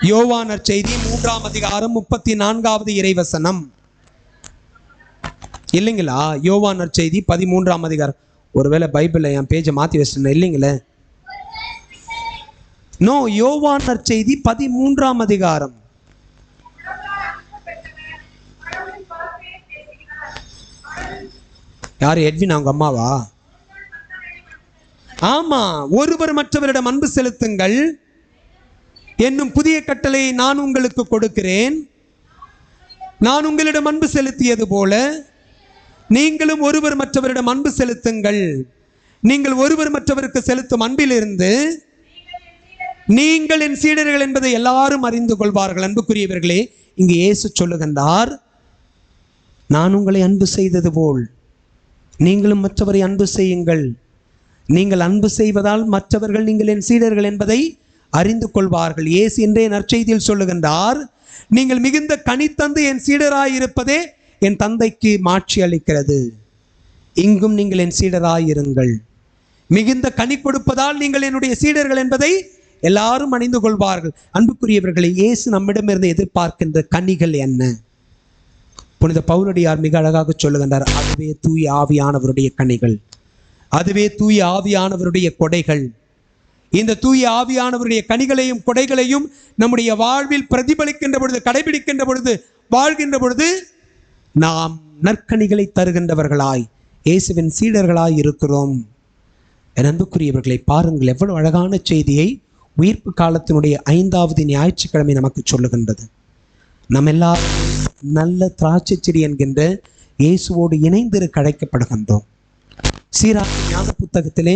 யோவான் நற்செய்தி 3ஆம் அதிகாரம் 34வது இறைவசனம் இல்லைங்களா? யோவான் நற்செய்தி 13ஆம் அதிகாரம். ஒருவேளை பைபிள்ல என் பேஜை மாத்தி வச்சிட்டேன் இல்லைங்களே? நோ, யோவான் நற்செய்தி 13ஆம் அதிகாரம். யாரு? எட்வின் அவங்க அம்மாவா? ஆமா. ஒருவர் மற்றவரிடம் அன்பு செலுத்துங்கள் என்னும் புதிய கட்டளையை நான் உங்களுக்கு கொடுக்கிறேன். நான் உங்களிடம் அன்பு செலுத்தியது போல நீங்களும் ஒருவர் மற்றவரிடம் அன்பு செலுத்துங்கள். நீங்கள் ஒருவர் மற்றவருக்கு செலுத்தும் அன்பிலிருந்து நீங்கள் என் சீடர்கள் என்பதை எல்லாரும் அறிந்து கொள்வார்கள். அன்புக்குரியவர்களே, இங்கு இயேசு சொல்லுகின்றார், நான் உங்களை அன்பு செய்தது போல் நீங்களும் மற்றவரை அன்பு செய்யுங்கள். நீங்கள் அன்பு செய்வதால் மற்றவர்கள் நீங்கள் என் சீடர்கள் என்பதை அறிந்து கொள்வார்கள். இயேசு இன்றைய நற்செய்தியில் சொல்லுகின்றார், நீங்கள் மிகுந்த கனி தந்து என் சீடராயிருப்பதே என் தந்தைக்கு மாட்சி அளிக்கிறது. இங்கும் நீங்கள் என் சீடராயிருங்கள். மிகுந்த கனி கொடுப்பதால் நீங்கள் என்னுடைய சீடர்கள் என்பதை எல்லாரும் அணிந்து கொள்வார்கள். அன்புக்குரியவர்களை, இயேசு நம்மிடமிருந்து எதிர்பார்க்கின்ற கனிகள் என்ன? புனித பவுலடியார் மிக அழகாக சொல்லுகின்றார், அதுவே தூய ஆவியானவருடைய கனிகள், அதுவே தூய ஆவியானவருடைய கொடைகள். இந்த தூய ஆவியானவருடைய கனிகளையும் கொடைகளையும் நம்முடைய வாழ்வில் பிரதிபலிக்கின்ற பொழுது, கடைபிடிக்கின்ற பொழுது, வாழ்கின்ற பொழுது நாம் நற்கனிகளை தருகின்றவர்களாய் இயேசுவின் சீடர்களாய் இருக்கிறோம். என் அன்புக்குரியவர்களை பாருங்கள், எவ்வளவு அழகான செய்தியை உயிர்ப்பு காலத்தினுடைய 5வது ஞாயிற்றுக்கிழமை நமக்கு சொல்லுகின்றது. நம்ம எல்லாரும் நல்ல திராட்சை செடி என்கின்ற இயேசுவோடு இணைந்திருக்க அழைக்கப்படுகின்றோம். சீராக ஞான புத்தகத்திலே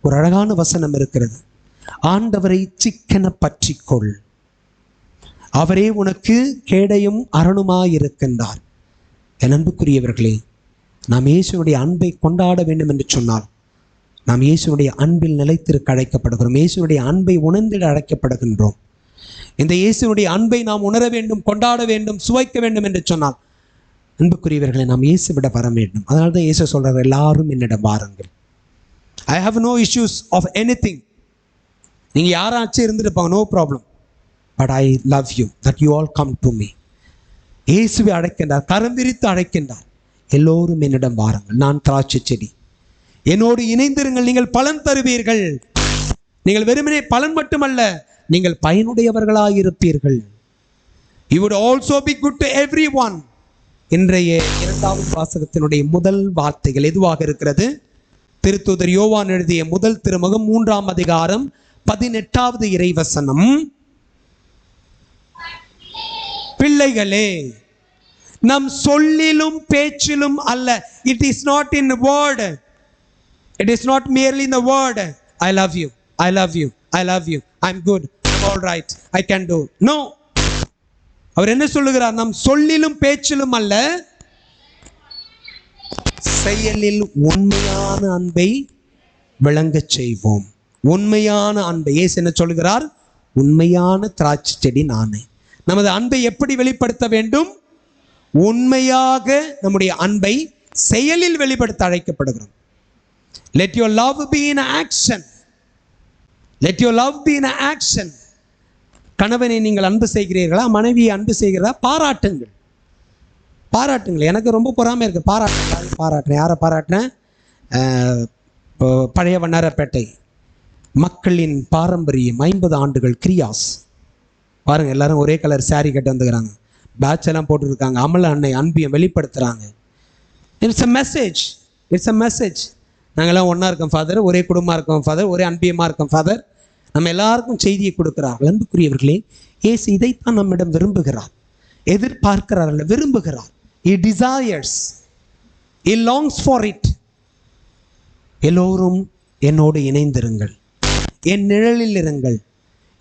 ஒரு அழகான வசனம் இருக்கிறது, ஆண்டவரை சிக்கன பற்றிக்கொள், அவரே உனக்கு கேடையும் அரணுமாயிருக்கின்றார். என் அன்புக்குரியவர்களே, நாம் இயேசுனுடைய அன்பை கொண்டாட வேண்டும் என்று சொன்னால் நாம் இயேசுனுடைய அன்பில் நிலைத்திருக்க அழைக்கப்படுகிறோம். இயேசுனுடைய அன்பை உணர்ந்திட அழைக்கப்படுகின்றோம். இந்த இயேசுனுடைய அன்பை நாம் உணர வேண்டும், கொண்டாட வேண்டும், சுவைக்க வேண்டும் என்று சொன்னால் அன்புக்குரியவர்களை நாம் இயேசுவிட வர வேண்டும். அதனால தான் இயேசு சொல்றார், எல்லாரும் என்னிடம் வாருங்கள். I have no issues of anything. நீங்க யாராச்சும் இருந்துட்டு போங்க, no problem, but I love you that you all come to me. இயேசுவை அழைக்கின்றார், கரம் விரித்து அழைக்கின்றார், எல்லோரும் என்னிடம் வாருங்கள், நான் திராட்சை செடி, என்னோடு இணைந்திருங்கள், நீங்கள் பலன் தருவீர்கள். நீங்கள் வெறுமனே பலன் மட்டுமல்ல, நீங்கள் பயனுடையவர்களாயிருப்பீர்கள். You would also be good to everyone. இன்றைய 2வது வாசகத்தினுடைய முதல் வார்த்தைகள் எதுவாக இருக்கிறது? திருத்தூதர் யோவான் எழுதிய முதல் திருமுகம் 3ஆம் அதிகாரம் 18வது இறைவசனம். பிள்ளைகளே, நம் சொல்லிலும் பேச்சிலும் அல்ல. It is not in the word. It is not merely in the word. I love you, I love you, I love you, I'm good, I'm all right, I can do. No. அவர் என்ன சொல்லுகிறார்? நம் சொல்லிலும் பேச்சிலும் அல்ல, செயலில் உண்மையான அன்பை விளங்கச் செய்வோம். உண்மையான அன்பை. இயேசு என்ன சொல்லுகிறார்? உண்மையான திராட்சை செடி நானே. நமது அன்பை எப்படி வெளிப்படுத்த வேண்டும்? உண்மையாக நம்முடைய அன்பை செயலில் வெளிப்படுத்த அழைக்கப்படுகிறோம். Let your love be in action. Let your love be in action. கணவனை நீங்கள் அன்பு செய்கிறீர்களா? மனைவியை அன்பு செய்கிறதா? பாராட்டுங்கள், பாராட்டுங்கள். எனக்கு ரொம்ப பொறாமை இருக்குது. பாராட்டுறேன். யாரை பாராட்டினேன்? பழைய வண்ணாரப்பேட்டை மக்களின் பாரம்பரியம் 50 ஆண்டுகள் கிரியாஸ். பாருங்கள், எல்லாரும் ஒரே கலர் சாரி கட்டு வந்துக்கிறாங்க, பேட்ச் எல்லாம் போட்டுருக்காங்க, அமல அன்னை அன்பியம் வெளிப்படுத்துகிறாங்க. It's a message, it's a message. நாங்கள்லாம் ஒன்றா இருக்கோம் ஃபாதர், ஒரே குடும்பமாக இருக்கோம் ஃபாதர், ஒரே அன்பியமாக இருக்கோம் ஃபாதர். நம்ம எல்லாருக்கும் செய்தியை கொடுக்கிறார்கள். அன்புக்குரியவர்களே, இயேசு இதைத்தான் நம்மிடம் விரும்புகிறார், எதிர்பார்க்கிறார் அல்ல, விரும்புகிறார். He desires, he longs for it. எல்லோரும் என்னோடு இணைந்திருங்கள், என் நிழலில் இருங்கள்,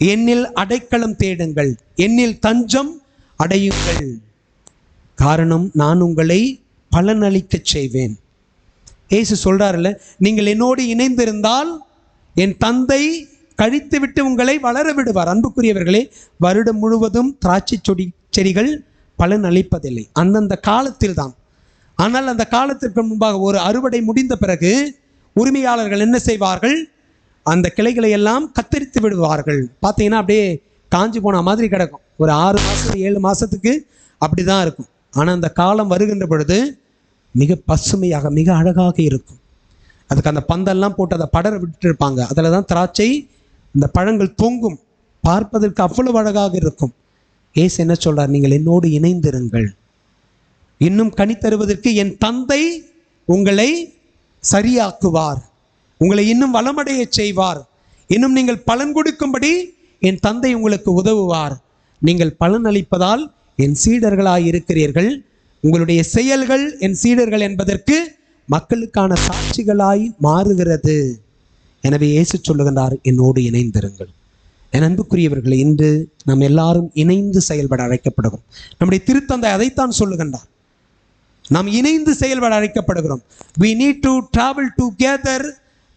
என்னில் அடைக்கலம் தேடுங்கள், என்னில் தஞ்சம் அடையுங்கள். காரணம், நான் உங்களை பலனளிக்கச் செய்வேன். இயேசு சொல்றாருல்ல, நீங்கள் என்னோடு இணைந்திருந்தால் என் தந்தை கழித்து விட்டு உங்களை வளர விடுவார். அன்புக்குரியவர்களே, வருடம் முழுவதும் திராட்சை செடிகள் பலன் அளிப்பதில்லை, அந்தந்த காலத்தில் தான். ஆனால் அந்த காலத்திற்கு முன்பாக ஒரு அறுவடை முடிந்த பிறகு உரிமையாளர்கள் என்ன செய்வார்கள்? அந்த கிளைகளை எல்லாம் கத்தரித்து விடுவார்கள். பார்த்தீங்கன்னா அப்படியே காஞ்சி போன மாதிரி கிடக்கும். ஒரு 6 மாதம் 7 மாதத்துக்கு அப்படி தான் இருக்கும். ஆனால் அந்த காலம் வருகின்ற பொழுது மிக பசுமையாக மிக அழகாக இருக்கும். அதுக்கு அந்த பந்தெல்லாம் போட்டு அதை படர விட்டு இருப்பாங்க. அதில் தான் திராட்சை இந்த பழங்கள் தொங்கும். பார்ப்பதற்கு அவ்வளவு அழகாக இருக்கும். இயேசு என்ன சொல்றார்? நீங்கள் என்னோடு இணைந்திருங்கள், இன்னும் கனி தருவதற்கு என் தந்தை உங்களை சரியாக்குவார், உங்களை இன்னும் வளமடைய செய்வார், இன்னும் நீங்கள் பலன் கொடுக்கும்படி என் தந்தை உங்களுக்கு உதவுவார். நீங்கள் பலன் அளிப்பதால் என் சீடர்களாய் இருக்கிறீர்கள். உங்களுடைய செயல்கள் என் சீடர்கள் என்பதற்கு மக்களுக்கான சாட்சிகளாய் மாறுகிறது. எனவே இயேசு சொல்லுகின்றார், என்னோடு இணைந்திருங்கள். என் அன்புக்குரியவர்களை, இன்று நாம் எல்லாரும் இணைந்து செயல்பட அழைக்கப்படுகிறோம். நம்முடைய திருத்தந்தை அதைத்தான் சொல்லுகின்றார், நாம் இணைந்து செயல்பட அழைக்கப்படுகிறோம். we need to travel together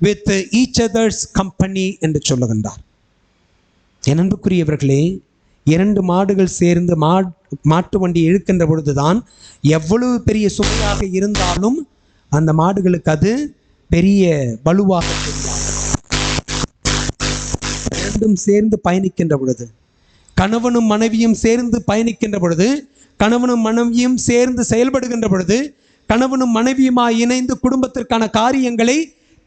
with each other's company என்று சொல்லுகின்றார். என் அன்புக்குரியவர்களே, 2 மாடுகள் சேர்ந்து மாட்டு வண்டி இழுக்கின்ற பொழுதுதான் எவ்வளவு பெரிய சுமையாக இருந்தாலும் அந்த மாடுகளுக்கு அது பெரிய பலுவாக இரண்டும் சேர்ந்து பயணிக்கின்ற பொழுது, கணவனும் மனைவியும் சேர்ந்து பயணிக்கின்ற பொழுது, கணவனும் மனைவியும் சேர்ந்து செயல்படுகின்ற பொழுது, கணவனும் மனைவியுமாய் இணைந்து குடும்பத்திற்கான காரியங்களை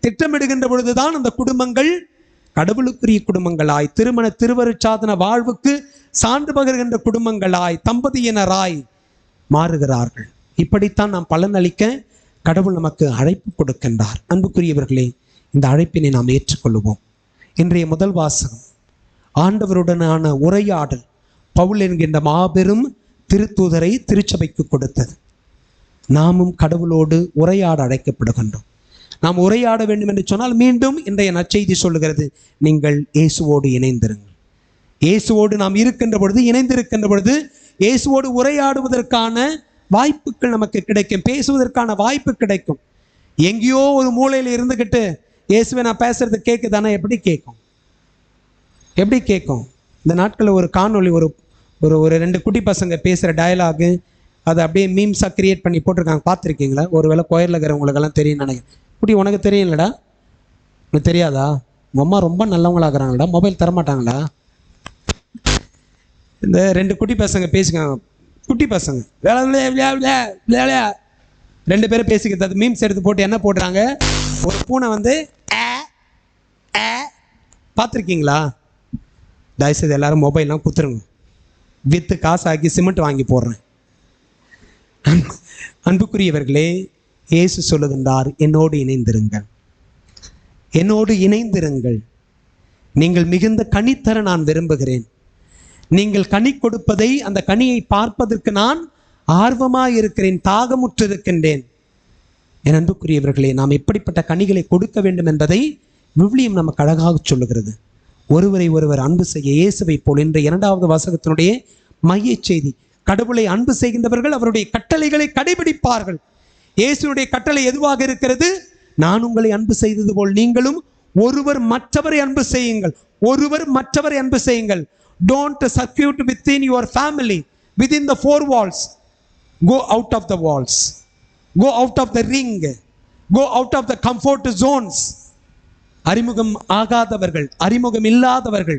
திட்டமிடுகின்ற பொழுதுதான் அந்த குடும்பங்கள் கடவுளுக்குரிய குடும்பங்களாய், திருமண திருவருட்சாதன வாழ்வுக்கு சான்று பகர்கின்ற குடும்பங்களாய், தம்பதியினராய் மாறுகிறார்கள். இப்படித்தான் நாம் பலனளிக்க கடவுள் நமக்கு அழைப்பு கொடுக்கின்றார். அன்புக்குரியவர்களே, இந்த அழைப்பினை நாம் ஏற்றுக்கொள்வோம். இன்றைய முதல் வாசகம் ஆண்டவருடனான உரையாடல் பவுல் என்கின்ற மாபெரும் திருத்தூதரை திருச்சபைக்கு கொடுத்தது. நாமும் கடவுளோடு உரையாட அழைக்கப்படுகின்றோம். நாம் உரையாட வேண்டும் என்று சொன்னால் மீண்டும் இன்றைய நற்செய்தி சொல்லுகிறது, நீங்கள் இயேசுவோடு இணைந்திருங்கள். இயேசுவோடு நாம் இருக்கின்ற பொழுது, இணைந்திருக்கின்ற பொழுது இயேசுவோடு உரையாடுவதற்கான வாய்ப்புகள் நமக்கு கிடைக்கும், பேசுவதற்கான வாய்ப்பு கிடைக்கும். எங்கேயோ ஒரு மூலையில் இருந்துக்கிட்டு இயேசுவை நான் பேசுறது கேட்குதானே? எப்படி கேட்கும்? எப்படி கேட்கும்? இந்த நாட்களில் ஒரு காணொளி, ஒரு ஒரு 2 குட்டி பசங்க பேசுகிற டயலாகு, அதை அப்படியே மீம்ஸாக கிரியேட் பண்ணி போட்டிருக்காங்க. பார்த்துருக்கீங்களா? ஒருவேளை கோயிலில் இருக்கிறவங்களுக்கெல்லாம் தெரியும் நினைக்கிறேன். குட்டி, உனக்கு தெரியும்லடா? உனக்கு தெரியாதா? உங்கள் அம்மா ரொம்ப நல்லவங்களாகிறாங்களா? மொபைல் தரமாட்டாங்களா? இந்த 2 குட்டி பசங்க பேசிக்காங்க. குட்டி பசங்க 2 பேரும் பேசிக்கிறது. அது மீம்ஸ் எடுத்து போட்டு என்ன போடுறாங்க? ஒரு பூனை வந்து பார்த்துருக்கீங்களா? தயவுசெய்து எல்லாரும் மொபைல்லாம் குத்துருங்க. வித்து காசாக்கி சிமெண்ட் வாங்கி போடுறேன். அன்புக்குரியவர்களே, இயேசு சொல்லுகின்றார், என்னோடு இணைந்திருங்கள், என்னோடு இணைந்திருங்கள். நீங்கள் மிகுந்த கனி தர நான் விரும்புகிறேன். நீங்கள் கனி கொடுப்பதை, அந்த கனியை பார்ப்பதற்கு நான் ஆர்வமாக இருக்கிறேன், தாகமுற்றிருக்கின்றேன். என் அன்புக்குரியவர்களே, நாம் எப்படிப்பட்ட கனிகளை கொடுக்க வேண்டும் என்பதை விவிலியம் நமக்கு அழகாக சொல்லுகிறது. ஒருவரை ஒருவர் அன்பு செய்ய இயேசுவை போல் என்ற 2வது வாசகத்தினுடைய மைய செய்தி. கடவுளை அன்பு செய்கின்றவர்கள் அவருடைய கட்டளைகளை கடைபிடிப்பார்கள். இயேசுடைய கட்டளை எதுவாக இருக்கிறது? நான் உங்களை அன்பு செய்தது போல் நீங்களும் ஒருவர் மற்றவரை அன்பு செய்யுங்கள். ஒருவர் மற்றவரை அன்பு செய்யுங்கள். Don't circuit within your family, within the 4 walls. Go out of the walls. Go out of the ring. Go out of the comfort zones. அறிமுகம் ஆகாதவர்கள், அறிமுகம் இல்லாதவர்கள்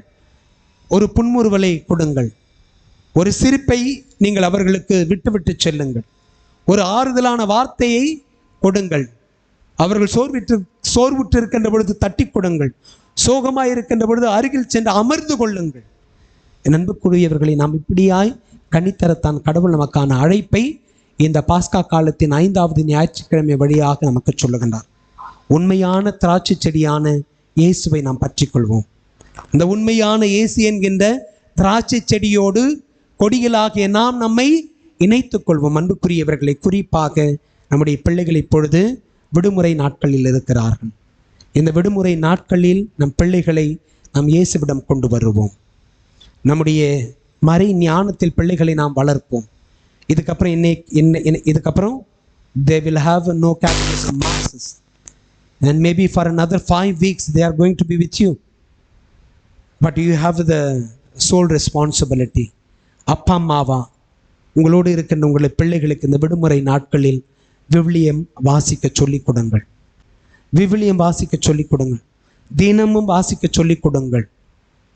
ஒரு புன்முறுவலை கொடுங்கள். ஒரு சிரிப்பை நீங்கள் அவர்களுக்கு விட்டு செல்லுங்கள். ஒரு ஆறுதலான வார்த்தையை கொடுங்கள். அவர்கள் சோர்வுற்று இருக்கின்ற பொழுது தட்டி கொடுங்கள். சோகமாய் இருக்கின்ற பொழுது அருகில் சென்று அமர்ந்து கொள்ளுங்கள். என் அன்புக்குரியவர்களை, நாம் இப்படியாய் கனித்தரத்தான் கடவுள் நமக்கான அழைப்பை இந்த பாஸ்கா காலத்தின் 5வது ஞாயிற்றுக்கிழமை வழியாக நமக்கு சொல்லுகின்றார். உண்மையான திராட்சை செடியான இயேசுவை நாம் பற்றிக்கொள்வோம். இந்த உண்மையான இயேசு என்கின்ற திராட்சை செடியோடு கொடிகளாகிய நாம் நம்மை இணைத்துக் கொள்வோம். அன்புக்குரியவர்களை, குறிப்பாக நம்முடைய பிள்ளைகள் இப்பொழுது விடுமுறை நாட்களில் இருக்கிறார்கள். இந்த விடுமுறை நாட்களில் நம் பிள்ளைகளை நாம் இயேசுவிடம் கொண்டு வருவோம். நம்முடைய மறை ஞானத்தில் பிள்ளைகளை நாம் வளர்ப்போம். இதுக்கப்புறம் they will have no catechism masses, and maybe for another 5 weeks they are going to be with you, but you have the sole responsibility. அப்பா அம்மாவா உங்களோடு இருக்கின்ற உங்களை பிள்ளைகளுக்கு இந்த விடுமுறை நாட்களில் விவிலியம் வாசிக்க சொல்லிக் கொடுங்கள். விவிலியம் வாசிக்க சொல்லிக் கொடுங்கள். தினமும் வாசிக்க சொல்லிக் கொடுங்கள்.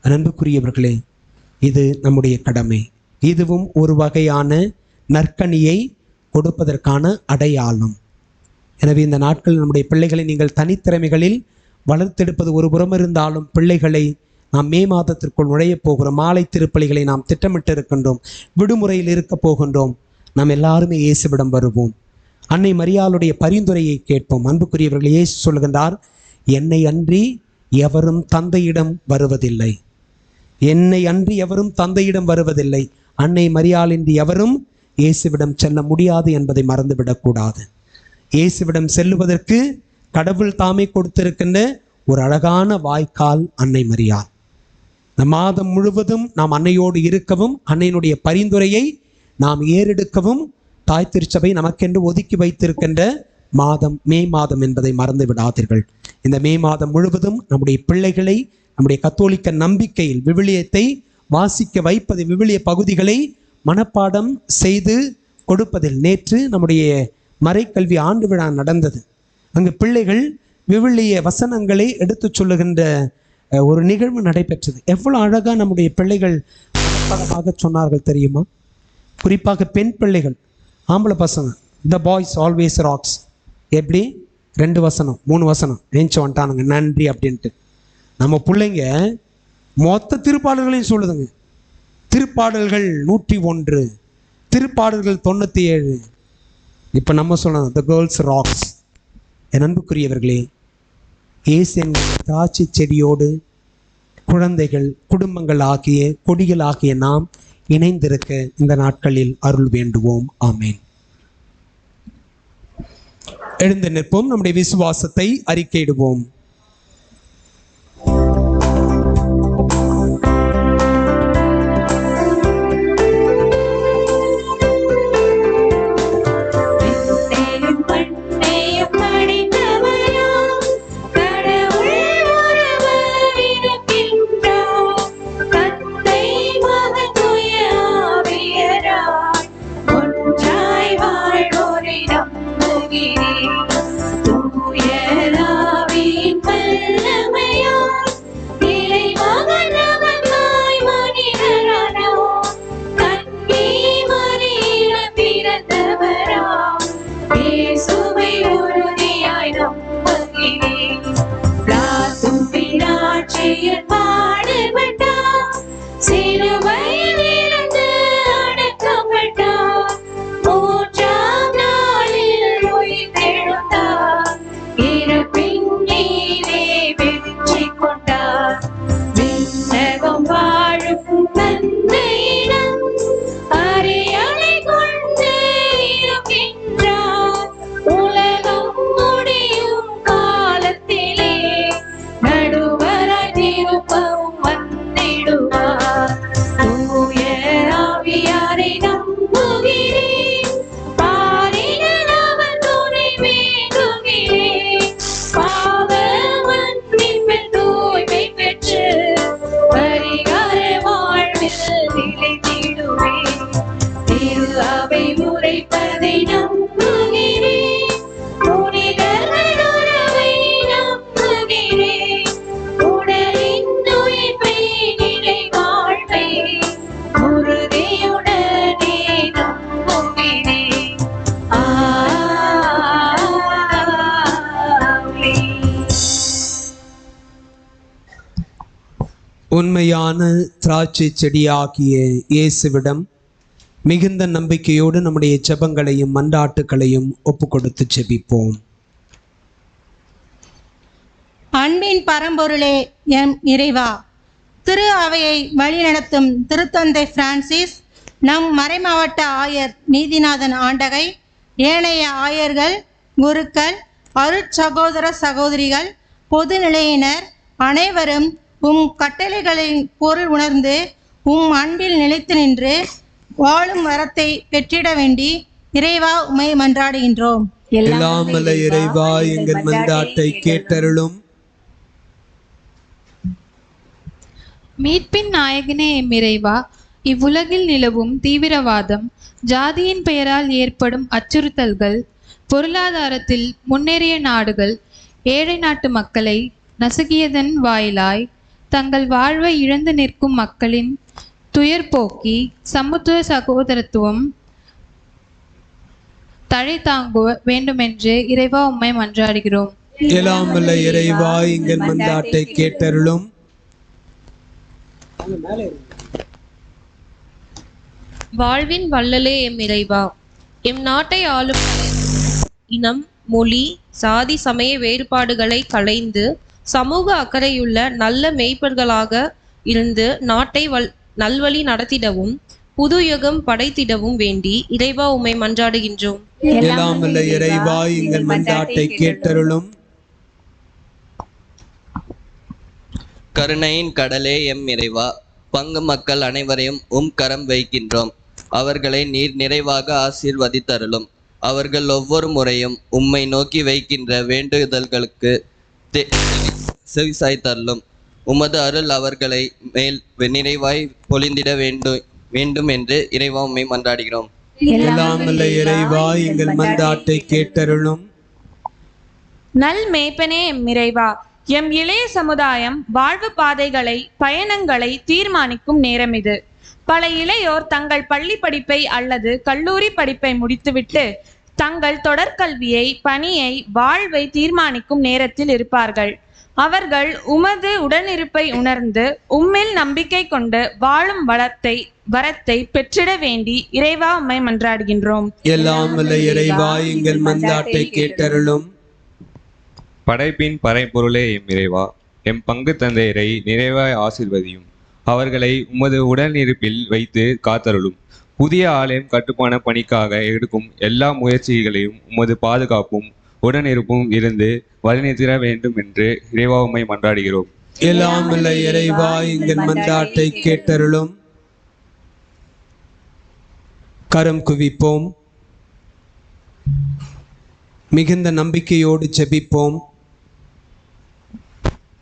அன்புக்குரியவர்களே, இது நம்முடைய கடமை. இதுவும் ஒரு வகையான நற்கனியை கொடுப்பதற்கான அடையாளம். எனவே இந்த நாட்களில் நம்முடைய பிள்ளைகளை நீங்கள் தனித்திறமைகளில் வளர்த்தெடுப்பது ஒரு புறம் இருந்தாலும், பிள்ளைகளை நாம் மே மாதத்திற்குள் நுழையப் போகிறோம். மாலை திருப்பலிகளை நாம் திட்டமிட்டு இருக்கின்றோம். விடுமுறையில் இருக்க போகின்றோம். நாம் எல்லாருமே இயேசுவிடம் வருவோம். அன்னை மரியாளுடைய பரிந்துரையை கேட்போம். அன்புக்குரியவர்கள், இயேசு சொல்கின்றார், என்னை அன்றி எவரும் தந்தையிடம் வருவதில்லை. என்னை அன்றி எவரும் தந்தையிடம் வருவதில்லை. அன்னை மரியாளின்றி எவரும் இயேசுவிடம் செல்ல முடியாது என்பதை மறந்துவிடக்கூடாது. இயேசுவிடம் செல்லுவதற்கு கடவுள் தாமே கொடுத்திருக்கின்ற ஒரு அழகான வாய்க்கால் அன்னை மரியாள். இந்த மாதம் முழுவதும் நாம் அன்னையோடு இருக்கவும், அன்னையினுடைய பரிந்துரையை நாம் ஏறெடுக்கவும் தாய் திருச்சபை நமக்கென்று ஒதுக்கி வைத்திருக்கின்ற மாதம் மே மாதம் என்பதை மறந்து விடாதீர்கள். இந்த மே மாதம் முழுவதும் நம்முடைய பிள்ளைகளை நம்முடைய கத்தோலிக்க நம்பிக்கையில் விவிலியத்தை வாசிக்க வைப்பது, விவிலிய பகுதிகளை மனப்பாடம் செய்து கொடுப்பதில் நேற்று நம்முடைய மறைக்கல்வி ஆண்டு விழா நடந்தது. அங்கு பிள்ளைகள் விவிலிய வசனங்களை எடுத்து சொல்லுகின்ற ஒரு நிகழ்வு நடைபெற்றது. எவ்வளோ அழகாக நம்முடைய பிள்ளைகள் மனப்பாடமாக சொன்னார்கள் தெரியுமா? குறிப்பாக பெண் பிள்ளைகள். ஆம்பளை பசங்க த பாய்ஸ் ஆல்வேஸ் ராக்ஸ். எப்படி 2 வசனம் 3 வசனம் நினச்சி வந்துட்டானுங்க நன்றி அப்படின்ட்டு. நம்ம பிள்ளைங்க மொத்த திருப்பாடல்களையும் சொல்லுதுங்க. திருப்பாடல்கள் 101, திருப்பாடல்கள் 97. இப்போ நம்ம சொல்லணும் த கேர்ள்ஸ் ராக்ஸ். என் அன்புக்குரியவர்களே, இயேசு என்கிற திராட்சை செடியோடு குழந்தைகள், குடும்பங்கள் ஆகிய கொடிகள் ஆகிய நாம் இணைந்திருக்க இந்த நாட்களில் அருள் வேண்டுவோம். ஆமேன். எழுந்து நிற்போம். நம்முடைய விசுவாசத்தை அறிக்கையிடுவோம். உண்மையான திராட்சை செடியாகிய இயேசுவிடம் மிகுந்த நம்பிக்கையோடு நம்முடைய ஜெபங்களையும் மன்றாட்டுகளையும் ஒப்பு கொடுத்து ஜெபிப்போம். அன்பின் பரம்பொருளே எம் இறைவா, திரு அவையை வழிநடத்தும் திருத்தந்தை பிரான்சிஸ், நம் மறைமாவட்ட ஆயர் நீதிநாதன் ஆண்டகை, ஏனைய ஆயர்கள், குருக்கள், அருட்சகோதர சகோதரிகள், பொதுநிலையினர் அனைவரும் உம் கட்டளைகளின் பொருள் உணர்ந்து உம் அன்பில் நிலைத்து நின்று வாழும் வரத்தை பெற்றிட வேண்டி இறைவா உம்மை மன்றாடுகின்றோம். எல்லாம் வல்ல இறைவா எங்கள் மன்றாட்டை கேட்டருளும். மீட்பின் நாயகனே எம் இறைவா, இவ்வுலகில் நிலவும் தீவிரவாதம், ஜாதியின் பெயரால் ஏற்படும் அச்சுறுத்தல்கள், பொருளாதாரத்தில் முன்னேறிய நாடுகள் ஏழை நாட்டு மக்களை நசுக்கியதன் வாயிலாய் தங்கள் வாழ்வை இழந்து நிற்கும் மக்களின் துயர் போக்கி சமத்துவ சகோதரத்துவம் தழை தாங்க வேண்டுமென்று இறைவா உம்மை மன்றாடுகிறோம். எல்லாம் வல்ல இறைவா எங்கள் மன்றாட்டை கேட்டருளும். வாழ்வின் வள்ளலே எம் இறைவா, எம் நாட்டை ஆளும் இனம், மொழி, சாதி, சமய வேறுபாடுகளை களைந்து சமூக அக்கறையுள்ள நல்ல மேய்ப்பர்களாக இருந்து நாட்டை நல்வழி நடத்திடவும் புது யுகம் படைத்திடவும் வேண்டி இறைவா உம்மை மன்றாடுகின்றோம். எல்லாம் வல்ல இறைவா எங்கள் மன்றாட்டை கேட்டருளும். கருணையின் கடலே எம் இறைவா, பங்கு மக்கள் அனைவரையும் கரம் வைக்கின்றோம். அவர்களை நீர் நிறைவாக ஆசீர்வதித்தருளும். அவர்கள் ஒவ்வொரு முறையும் உம்மை நோக்கி வைக்கின்ற வேண்டுதல்களுக்கு செவிசாய்த்தருளும். உமது அருள் அவர்களை மேல் நிறைவாய் பொழிந்திட வேண்டும் என்று இறைவா உம்மை மன்றாடுகிறோம். எல்லாம் வல்ல இறைவா எங்கள் மன்றாட்டை கேட்டருளும். நல் மேய்ப்பனே எம் இறைவா, எம் இளைய சமுதாயம் வாழ்வு பாதைகளை பயணங்களை தீர்மானிக்கும் நேரம் இது. பல இளையோர் தங்கள் பள்ளி படிப்பை அல்லது கல்லூரி படிப்பை முடித்துவிட்டு தங்கள் தொடர்கல்வியை, பணியை, வாழ்வை தீர்மானிக்கும் நேரத்தில் இருப்பார்கள். அவர்கள் உமது உடனிருப்பை உணர்ந்து உம்மில் நம்பிக்கை கொண்டு வாழும் வரத்தை பெற்றிட வேண்டி இறைவா உம்மை மன்றாடுகின்றோம். எல்லாம் வல்ல இறைவா எங்கள் மன்றாட்டை கேட்டருளும். படைப்பின் பறைப்பொருளே எம் இறைவா, எம் பங்கு தந்தையரை நிறைவாய் ஆசீர்வதியும். அவர்களை உமது உடனிருப்பில் வைத்து காத்தருளும். புதிய ஆலயம் கட்டுமான பணிக்காக எடுக்கும் எல்லா முயற்சிகளையும் உமது பாதுகாப்பும் உடனிருப்பும் இருந்து வழிநடத்திட வேண்டும் என்று இறைவா உம்மை மன்றாடுகிறோம். எல்லாம் வல்ல இறைவா எங்கள் மன்றாட்டை கேட்டருளும். கரம் குவிப்போம். மிகுந்த நம்பிக்கையோடு ஜெபிப்போம்.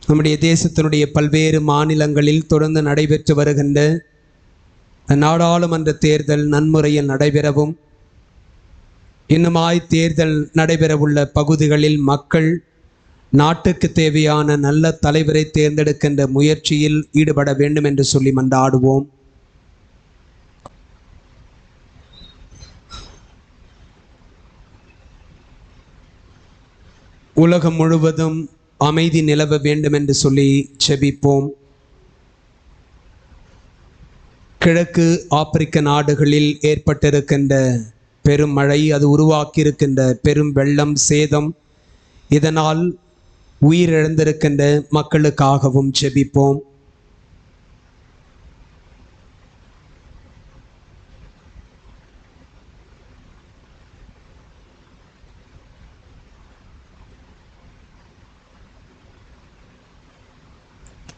நம்முடைய தேசத்தினுடைய பல்வேறு மாநிலங்களில் தொடர்ந்து நடைபெற்று வருகின்ற நாடாளுமன்ற தேர்தல் நன்முறையில் நடைபெறவும், இன்னுமாய் தேர்தல் நடைபெறவுள்ள பகுதிகளில் மக்கள் நாட்டுக்கு தேவையான நல்ல தலைவரை தேர்ந்தெடுக்கின்ற முயற்சியில் ஈடுபட வேண்டும் என்று சொல்லி மன்றாடுவோம். உலகம் முழுவதும் அமைதி நிலவ வேண்டும் என்று சொல்லி செபிப்போம். கிழக்கு ஆப்பிரிக்க நாடுகளில் ஏற்பட்டிருக்கின்ற பெரும் மழை, அது உருவாக்கியிருக்கின்ற பெரும் வெள்ளம், சேதம், இதனால் உயிரிழந்திருக்கின்ற மக்களுக்காகவும் செபிப்போம்.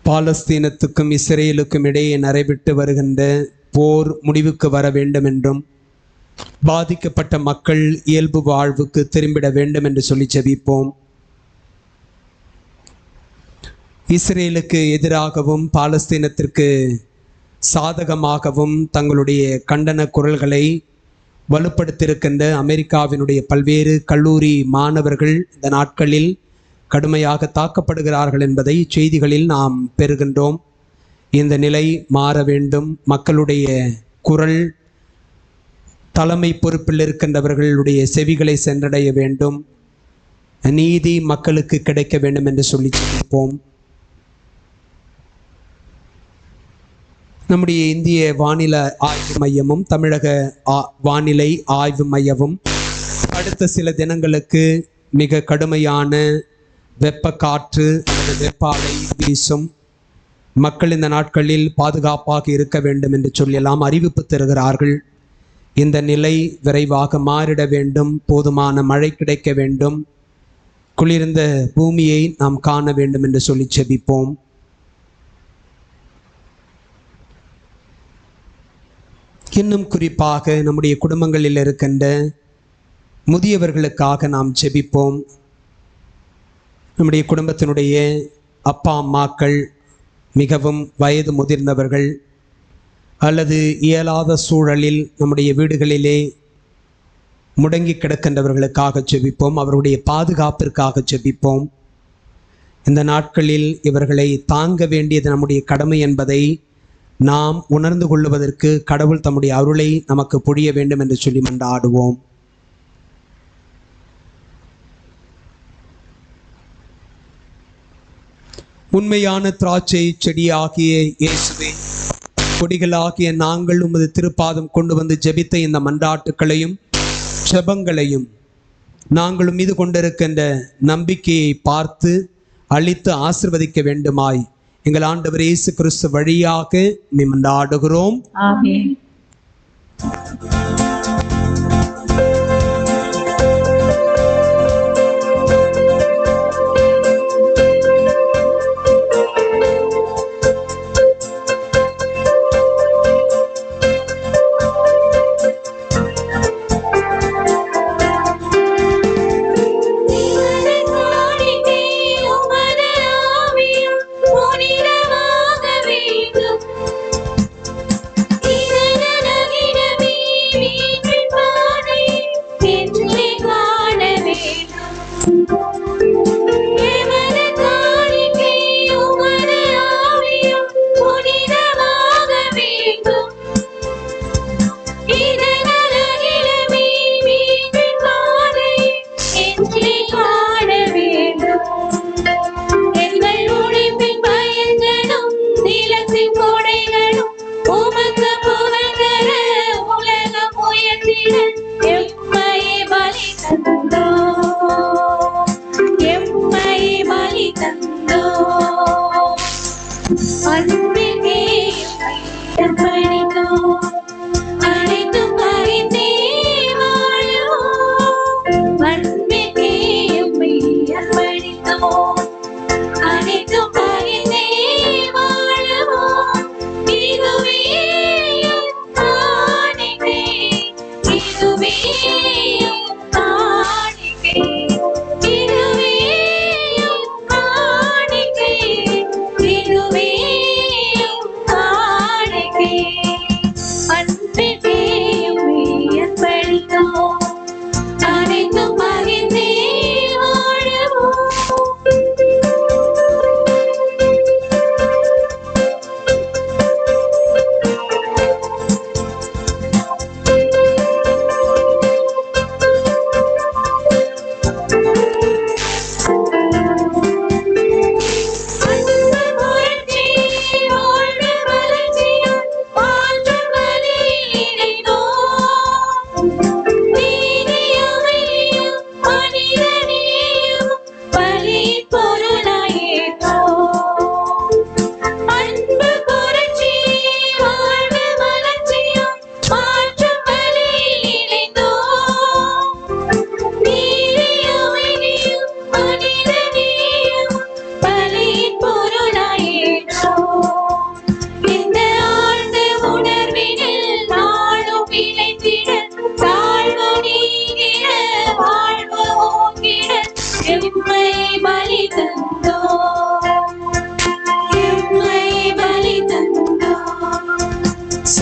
பாலஸ்தீனத்துக்கும் இஸ்ரேலுக்கும் இடையே நடைபெற்று வருகின்ற போர் முடிவுக்கு வர வேண்டும் என்றும், பாதிக்கப்பட்ட மக்கள் இயல்பு வாழ்வுக்கு திரும்பிட வேண்டும் என்று சொல்லி ஜெபிப்போம். இஸ்ரேலுக்கு எதிராகவும் பாலஸ்தீனத்திற்கு சாதகமாகவும் தங்களுடைய கண்டன குரல்களை வலுப்படுத்தியிருக்கின்ற அமெரிக்காவினுடைய பல்வேறு கல்லூரி மாணவர்கள் இந்த நாட்களில் கடுமையாக தாக்கப்படுகிறார்கள் என்பதை செய்திகளில் நாம் பெறுகின்றோம். இந்த நிலை மாற வேண்டும். மக்களுடைய குரல் தலைமை பொறுப்பில் இருக்கின்றவர்களுடைய செவிகளை சென்றடைய வேண்டும். நீதி மக்களுக்கு கிடைக்க வேண்டும் என்று சொல்லி சொல்லிப்போம். நம்முடைய இந்திய வானிலை ஆய்வு மையமும் தமிழக வானிலை ஆய்வு மையமும் அடுத்த சில தினங்களுக்கு மிக கடுமையான வெப்ப காற்று அல்லது வெப்ப அலை வீசும், மக்கள் இந்த நாட்களில் பாதுகாப்பாக இருக்க வேண்டும் என்று சொல்லலாம் அறிவிப்பு தருகிறார்கள். இந்த நிலை விரைவாக மாறிட வேண்டும். போதுமான மழை கிடைக்க வேண்டும். குளிர்ந்த பூமியை நாம் காண வேண்டும் என்று சொல்லி செபிப்போம். இன்னும் குறிப்பாக நம்முடைய குடும்பங்களில் இருக்கின்ற முதியவர்களுக்காக நாம் செபிப்போம். நம்முடைய குடும்பத்தினுடைய அப்பா அம்மாக்கள் மிகவும் வயது முதிர்ந்தவர்கள் அல்லது இயலாத சூழலில் நம்முடைய வீடுகளிலே முடங்கி கிடக்கின்றவர்களுக்காக செபிப்போம். அவருடைய பாதுகாப்பிற்காக செபிப்போம். இந்த நாட்களில் இவர்களை தாங்க வேண்டியது நம்முடைய கடமை என்பதை நாம் உணர்ந்து கொள்வதற்கு கடவுள் தம்முடைய அருளை நமக்கு பொழிய வேண்டும் என்று சொல்லி மன்றாடுவோம். உண்மையான திராட்சை செடியாகிய இயேசுவே, கொடிகளாகிய நாங்கள் உமது திருப்பாதம் கொண்டு வந்து ஜெபித்த இந்த மன்றாட்டுக்களையும் ஜெபங்களையும் நாங்களும் மீது கொண்டிருக்கின்ற நம்பிக்கையை பார்த்து அளித்து ஆசிர்வதிக்க வேண்டுமாய் எங்கள் ஆண்டவர் இயேசு கிறிஸ்து வழியாக மன்றாடுகிறோம். ஆமென்.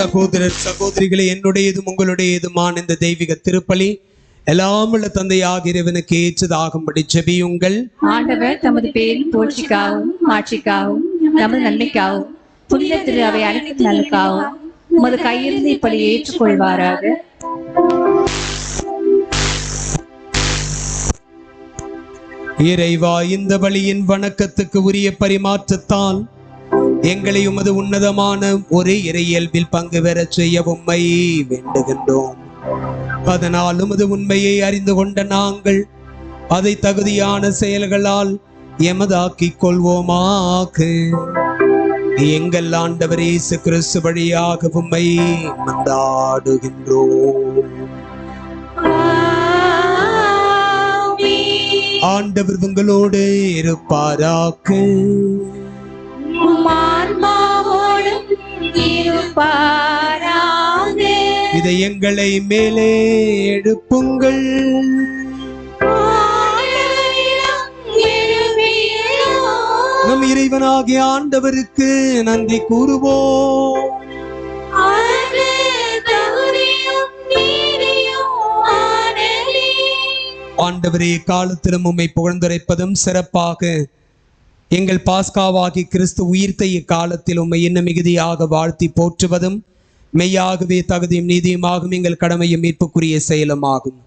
சகோதரர் சகோதரிகளை, என்னுடையதும் உங்களுடையதுமான இந்த தெய்வீக திருப்பலி எல்லாம் உள்ள தந்தையாக இறைவனுக்கு ஏற்றதாகும்படி ஜெபியுங்கள். ஆண்டவர் தமது பேரின் புகழ்ச்சிக்காகவும் மாட்சிக்காகவும் நமது நன்மைக்காகவும் புனித திரு அவை அனைத்து நலனுக்காகவும் உமது கையிலிருந்து இப்படி ஏற்றுக்கொள்வாராக. இறைவா, இந்த பலியின் வணக்கத்துக்கு உரிய பரிமாற்றத்தால் எங்களை உமது உன்னதமான ஒரே இறையியல்பில் பங்கு பெறச் செய்ய உம்மை வேண்டுகின்றோம். அதனால் உமது உண்மையை அறிந்து கொண்ட நாங்கள் அதை தகுதியான செயல்களால் எமதாக்கிக் கொள்வோமாக. எங்கள் ஆண்டவர் இயேசு கிறிஸ்து வழியாக உம்மை மன்றாடுகின்றோம். ஆமென். ஆண்டவர் உங்களோடு இருப்பாராக. ஆன்மாவோடும் இருப்பாராக. இதை எங்களை மேலே எழுப்புங்கள். நம் இறைவனாகிய ஆண்டவருக்கு நன்றி கூறுவோம். ஆண்டவரே, காலத்திலும் உம்மை புகழ்ந்துரைப்பதும் சிறப்பாக எங்கள் பாஸ்காவாகி கிறிஸ்து உயிர்த்த இக்காலத்தில் உம்மை இன்னும் மிகுதியாக வாழ்த்தி போற்றுவதும் மெய்யாகவே தகுதியும் நீதியுமாகும் எங்கள் கடமையும் மீட்புக்குரிய செயலுமாகும்.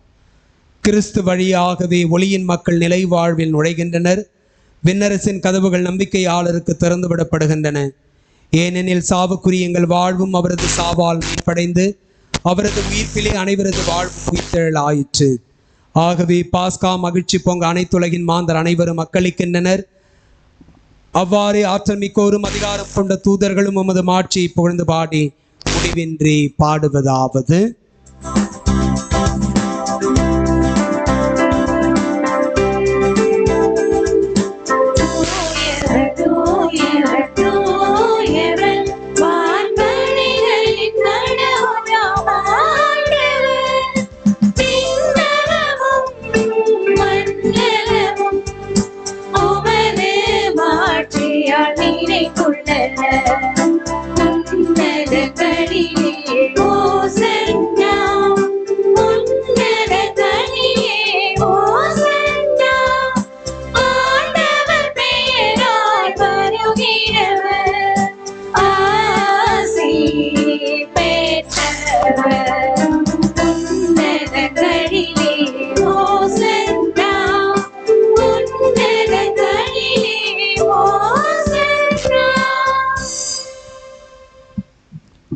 கிறிஸ்து வழியாகவே ஒளியின் மக்கள் நிலை வாழ்வில் நுழைகின்றனர். விண்ணரசின் கதவுகள் நம்பிக்கையாளருக்கு திறந்து விடப்படுகின்றன. ஏனெனில் சாவுக்குரிய எங்கள் வாழ்வும் அவரது சாவால் மீட்படைந்து அவரது உயிர்ப்பிலே அனைவரது வாழ்வும் உயிர்த்தெழலாயிற்று. ஆகவே பாஸ்கா மகிழ்ச்சி பொங்க அனைத்துலகின் மாந்தர் அனைவரும் மக்களிக்கின்றனர். அவ்வாறே ஆற்றல் மிக்கோரும் அதிகாரம் கொண்ட தூதர்களும் உமது மாட்சியை புகழ்ந்து பாடி முடிவின்றி பாடுவதாவது: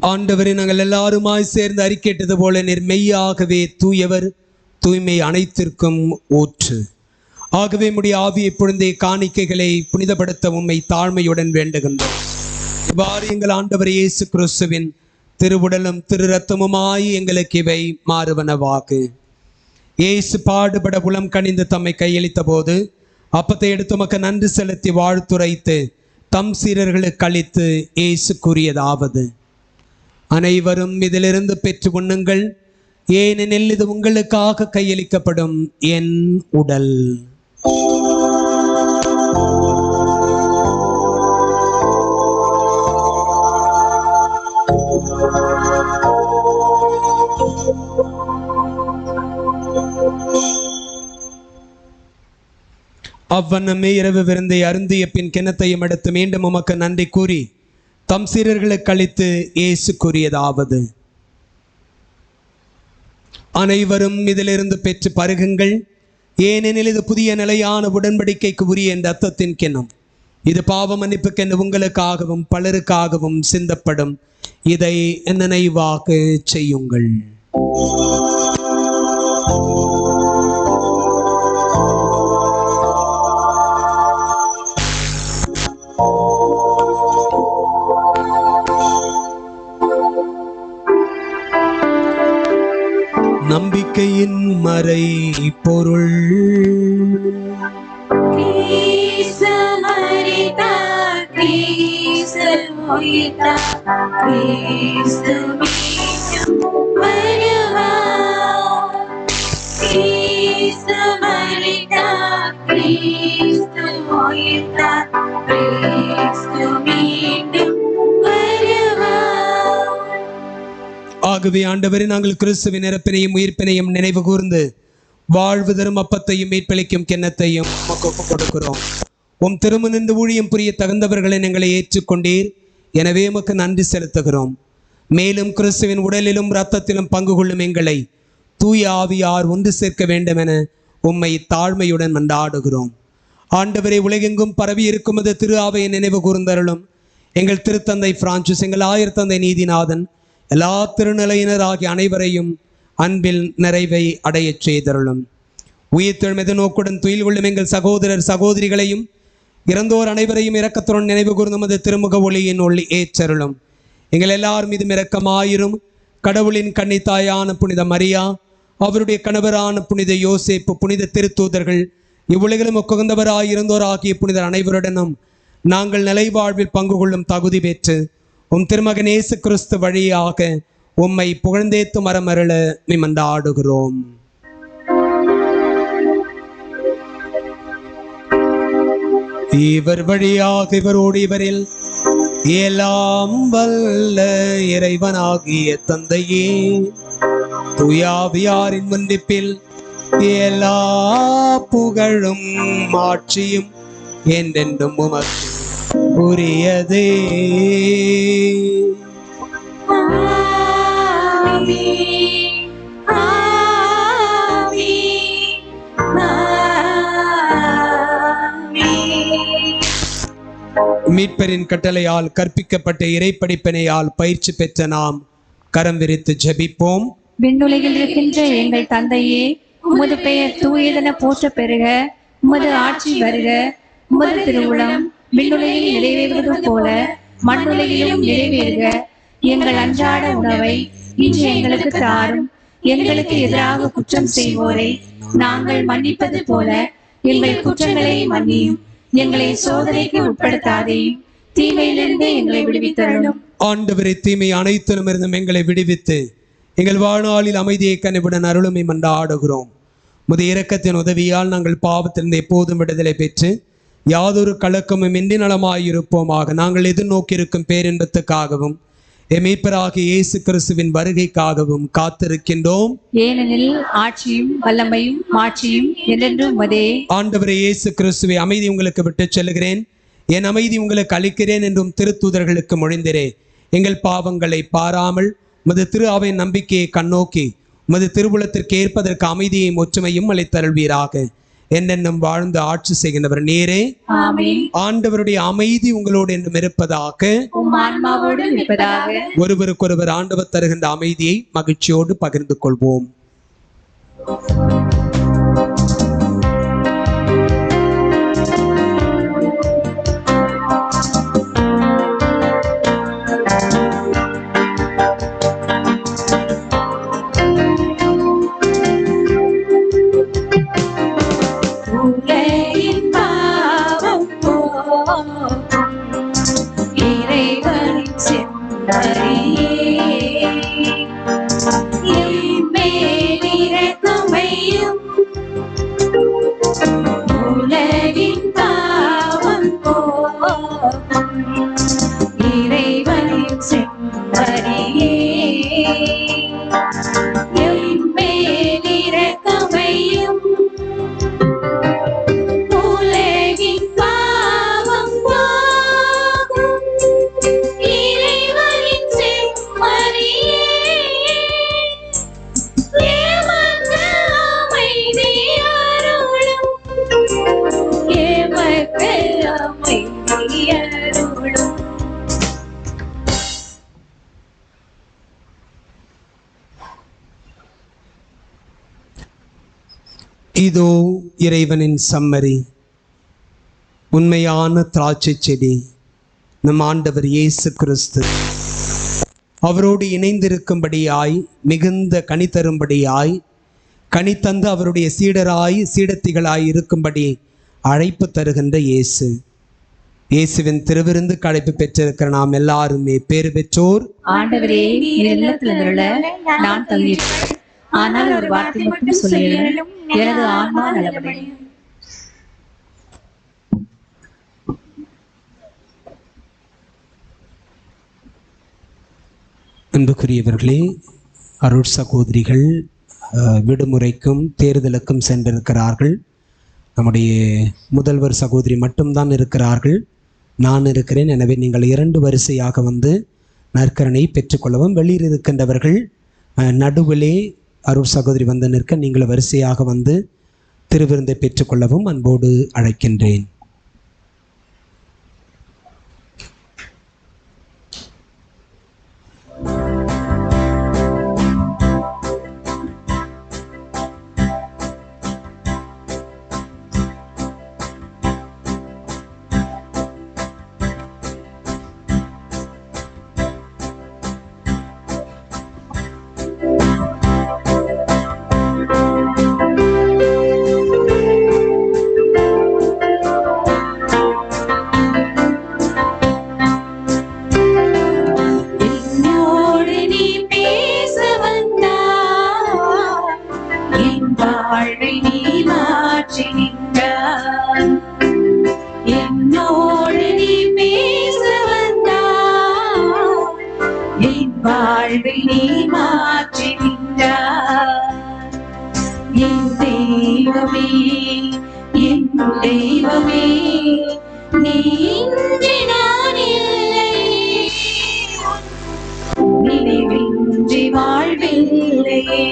ஆண்டவரே, நாங்கள் எல்லாருமாய் சேர்ந்து அறிக்கையிட்டது போல நீர் மெய்யாகவே தூயவர், தூய்மை அனைத்திற்கும் ஊற்று. ஆகவே உம்முடைய ஆவியை பொழுந்தே காணிக்கைகளை புனிதப்படுத்த உம்மை தாழ்மையுடன் வேண்டுகின்றோம். இவ்வாறு எங்கள் ஆண்டவர் இயேசு கிறிஸ்துவின் திருவுடலும் திரு ரத்தமுமாய் எங்களுக்கு இவை மாறுவனவாக. இயேசு பாடுபட உளம் கனிந்து தம்மை கையளித்த போது அப்பத்தை எடுத்து உமக்கு நன்றி செலுத்தி வாழ்த்துரைத்து தம் சீரர்களுக்கு அளித்து இயேசு கூறியதாவது: அனைவரும் இதிலிருந்து பெற்று உண்ணுங்கள், ஏனெனில் இது உங்களுக்காக கையளிக்கப்படும் என் உடல். அவ்வண்ணமே இரவு விருந்தை அருந்திய பின் கிண்ணத்தையும் எடுத்து மீண்டும் உமக்கு நன்றி கூறி தம் சீரர்களுக்கு அளித்து இயேசு கூறியதாவது: அனைவரும் இதிலிருந்து பெற்று பருகுங்கள், ஏனெனில் இது புதிய நிலையான உடன்படிக்கைக்கு உரிய என் ரத்தத்தின் கிண்ணம். இது பாவ மன்னிப்புக்கென்று உங்களுக்காகவும் பலருக்காகவும் சிந்தப்படும். இதை நினைவாக செய்யுங்கள். நம்பிக்கையின் மறை பொருள். ஆகவே ஆண்டவரே, நாங்கள் கிறிஸ்துவின் இறப்பினையும் உயிர்ப்பினையும் நினைவு கூர்ந்து வாழ்வு தரும் அப்பத்தையும் மீட்பளிக்கும் கிண்ணத்தையும் ஒப்புக் கொடுக்கிறோம். உம் திருமணந்து ஊழியம் புரிய தகுந்தவர்களை எங்களை ஏற்றுக்கொண்டீர். எனவே உமக்கு நன்றி செலுத்துகிறோம். மேலும் கிறிஸ்துவின் உடலிலும் இரத்தத்திலும் பங்கு கொள்ளும் எங்களை தூய ஆவியார் ஒன்று சேர்க்க வேண்டும் என உம்மை தாழ்மையுடன் மன்றாடுகிறோம். ஆண்டவரை, உலகெங்கும் பரவி இருக்கும் அது திரு ஆவையை நினைவு கூர்ந்தருளும். எங்கள் திருத்தந்தை பிரான்சிஸ், எங்கள் ஆயர் தந்தை நீதிநாதன், எல்லா திருநிலையினர் ஆகிய அனைவரையும் அன்பில் நிறைவை அடையச் செய்தருளும். உயிர்த்தெழும் எதிர்நோக்குடன் துயில் கொள்ளும் எங்கள் சகோதரர் சகோதரிகளையும் இறந்தோர் அனைவரையும் இரக்கத்துடன் நினைவு கூர்ந்தும் அது திருமுக ஒளியின் ஒளி ஏற்றருளும். எங்கள் எல்லார் மீதும் இரக்கமாயிரும். கடவுளின் கன்னித்தாயான புனித மரியா, அவருடைய கணவரான புனித யோசேப்பு, புனித திருத்தூதர்கள், இவ்வுலகிலும் உகந்தவராயிருந்தோர் ஆகிய புனிதர் அனைவருடனும் நாங்கள் நிலைவாழ்வில் பங்கு கொள்ளும் தகுதி பெற்று திருமகன் இயேசு கிறிஸ்து வழியாக உம்மை புகழ்ந்தேத்து மரமருள மன்றாடுகிறோம். இவர் வழியாக இவரோடு இவரில் எல்லாம் வல்ல இறைவனாகிய தந்தையே தூயாவியாரின் மன்னிப்பில் எல்லா புகழும் ஆட்சியும் என்றென்றும் உமக்கு உரியதே. மீட்பரின் கட்டளையால் கற்பிக்கப்பட்ட இறைப்படிப்பினையால் பயிற்சி பெற்ற நாம் கரம் விரித்து ஜெபிப்போம். விண்ணுலகில் இருக்கின்ற எங்கள் தந்தையே, உமது பெயர் தூயதென போற்ற பெறுக. உமது ஆட்சி வருக. உமது திருவுளம் விண்ணுலகில் நிறைவேறுவது போல மண்ணுலகிலும் நிறைவேறுக. எங்கள் அன்றாட உணவை இன்று எங்களுக்கு தாரும். எங்களுக்கு எதிராக குற்றம் செய்வோரை நாங்கள் மன்னிப்பது போல எங்கள் குற்றங்களை மன்னியும். எங்களை சோதனைக்கு உட்படுத்தாதேயும், தீமையிலிருந்து எங்களை விடுவித்தருளும். ஆண்டவரே, தீமை அனைத்திலும் இருந்தும் எங்களை விடுவித்து எங்கள் வாழ்நாளில் அமைதியை கனிவுடன் அருளுமை மன்றாடுகிறோம். முது இரக்கத்தின் உதவியால் நாங்கள் பாவத்திலிருந்து எப்போதும் விடுதலை பெற்று யாதொரு கலக்கமும் இன்றி நலமாயிருப்போமாக. நாங்கள் எதிர்நோக்கியிருக்கும் பேரின்பத்துக்காகவும் மீட்பராகிய இயேசு கிறிஸ்துவின் வருகைக்காகவும் காத்திருக்கின்றோம். ஏனெனில் ஆட்சியும் வல்லமையும் மாட்சியும் என்றென்றும் உமதே. ஆண்டவரே இயேசு கிறிஸ்துவை, அமைதி உங்களுக்கு விட்டு செல்கிறேன், என் அமைதி உங்களுக்கு அளிக்கிறேன் என்றும் திருத்தூதர்களுக்கு மொழிந்திரே. எங்கள் பாவங்களை பாராமல் உமது திரு அவை நம்பிக்கையை கண்ணோக்கி உமது திருவுளத்திற்கு ஏற்பதற்கு அமைதியையும் ஒற்றுமையும் அளித்தருள்வீராக. என்னென்னும் வாழ்ந்து ஆட்சி செய்கின்றவர் நீரே. ஆமென். ஆண்டவருடைய அமைதி உங்களோடு என்றும் இருப்பதாக. ஒருவருக்கொருவர் ஆண்டவர் தருகின்ற அமைதியை மகிழ்ச்சியோடு பகிர்ந்து கொள்வோம். இதோ இறைவனின் சம்மரி, உண்மையான திராட்சை செடி நம் ஆண்டவர் இயேசு கிறிஸ்து. அவரோடு இணைந்திருக்கும்படியாய், மிகுந்த கனி தரும்படியாய், கனி தந்து அவருடைய சீடராய் சீடத்திகளாய் இருக்கும்படி அழைப்பு தருகின்ற இயேசு. இயேசுவின் திருவிருந்து அழைப்பு பெற்றிருக்கிற நாம் எல்லாருமே பேறு பெற்றோர். ஆண்டவரே, நான் தகுதி, ஆனால் ஒரு வார்த்தை மட்டும் சொல்லுங்கள், எனது ஆன்மா நலமடையும். அன்புக்குரியவர்களே, அருள் சகோதரிகள் விடுமுறைக்கும் தேர்தலுக்கும் சென்றிருக்கிறார்கள். நம்முடைய முதல்வர் சகோதரி மட்டும்தான் இருக்கிறார்கள். நான் இருக்கிறேன். எனவே நீங்கள் 2 வரிசையாக வந்து நற்கரணை பெற்றுக்கொள்ளவும். வெளியில் இருக்கின்றவர்கள் நடுவிலே அருள் சகோதரி வந்து நிற்க நீங்கள் வரிசையாக வந்து திருவிருந்தை பெற்றுக்கொள்ளவும் அன்போடு அழைக்கின்றேன். வாழ்வை நீ மாற்றி நின்றாய். என் தெய்வமே, என் தெய்வமே, நீ இன்றி நான் இல்லை. நினைவின்றி வாழ்வில்லையே.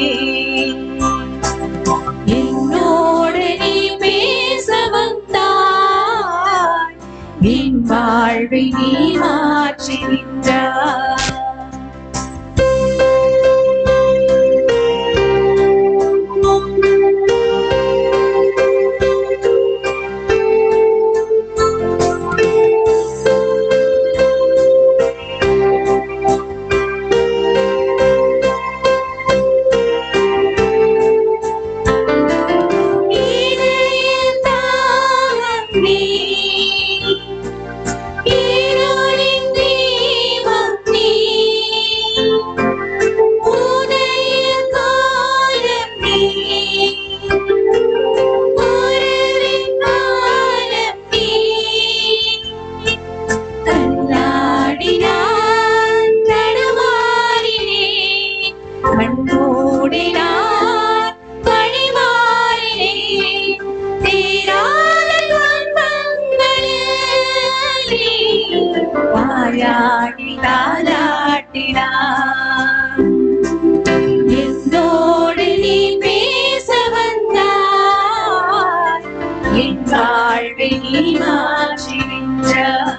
என்னோடு நீ பேச வந்தாய், என் வாழ்வை நீ மாற்றி நின்றாய். என்னோடு நீ பேச வந்தாய், என் வாழ்வை நீ மாற்றி நின்றாய்.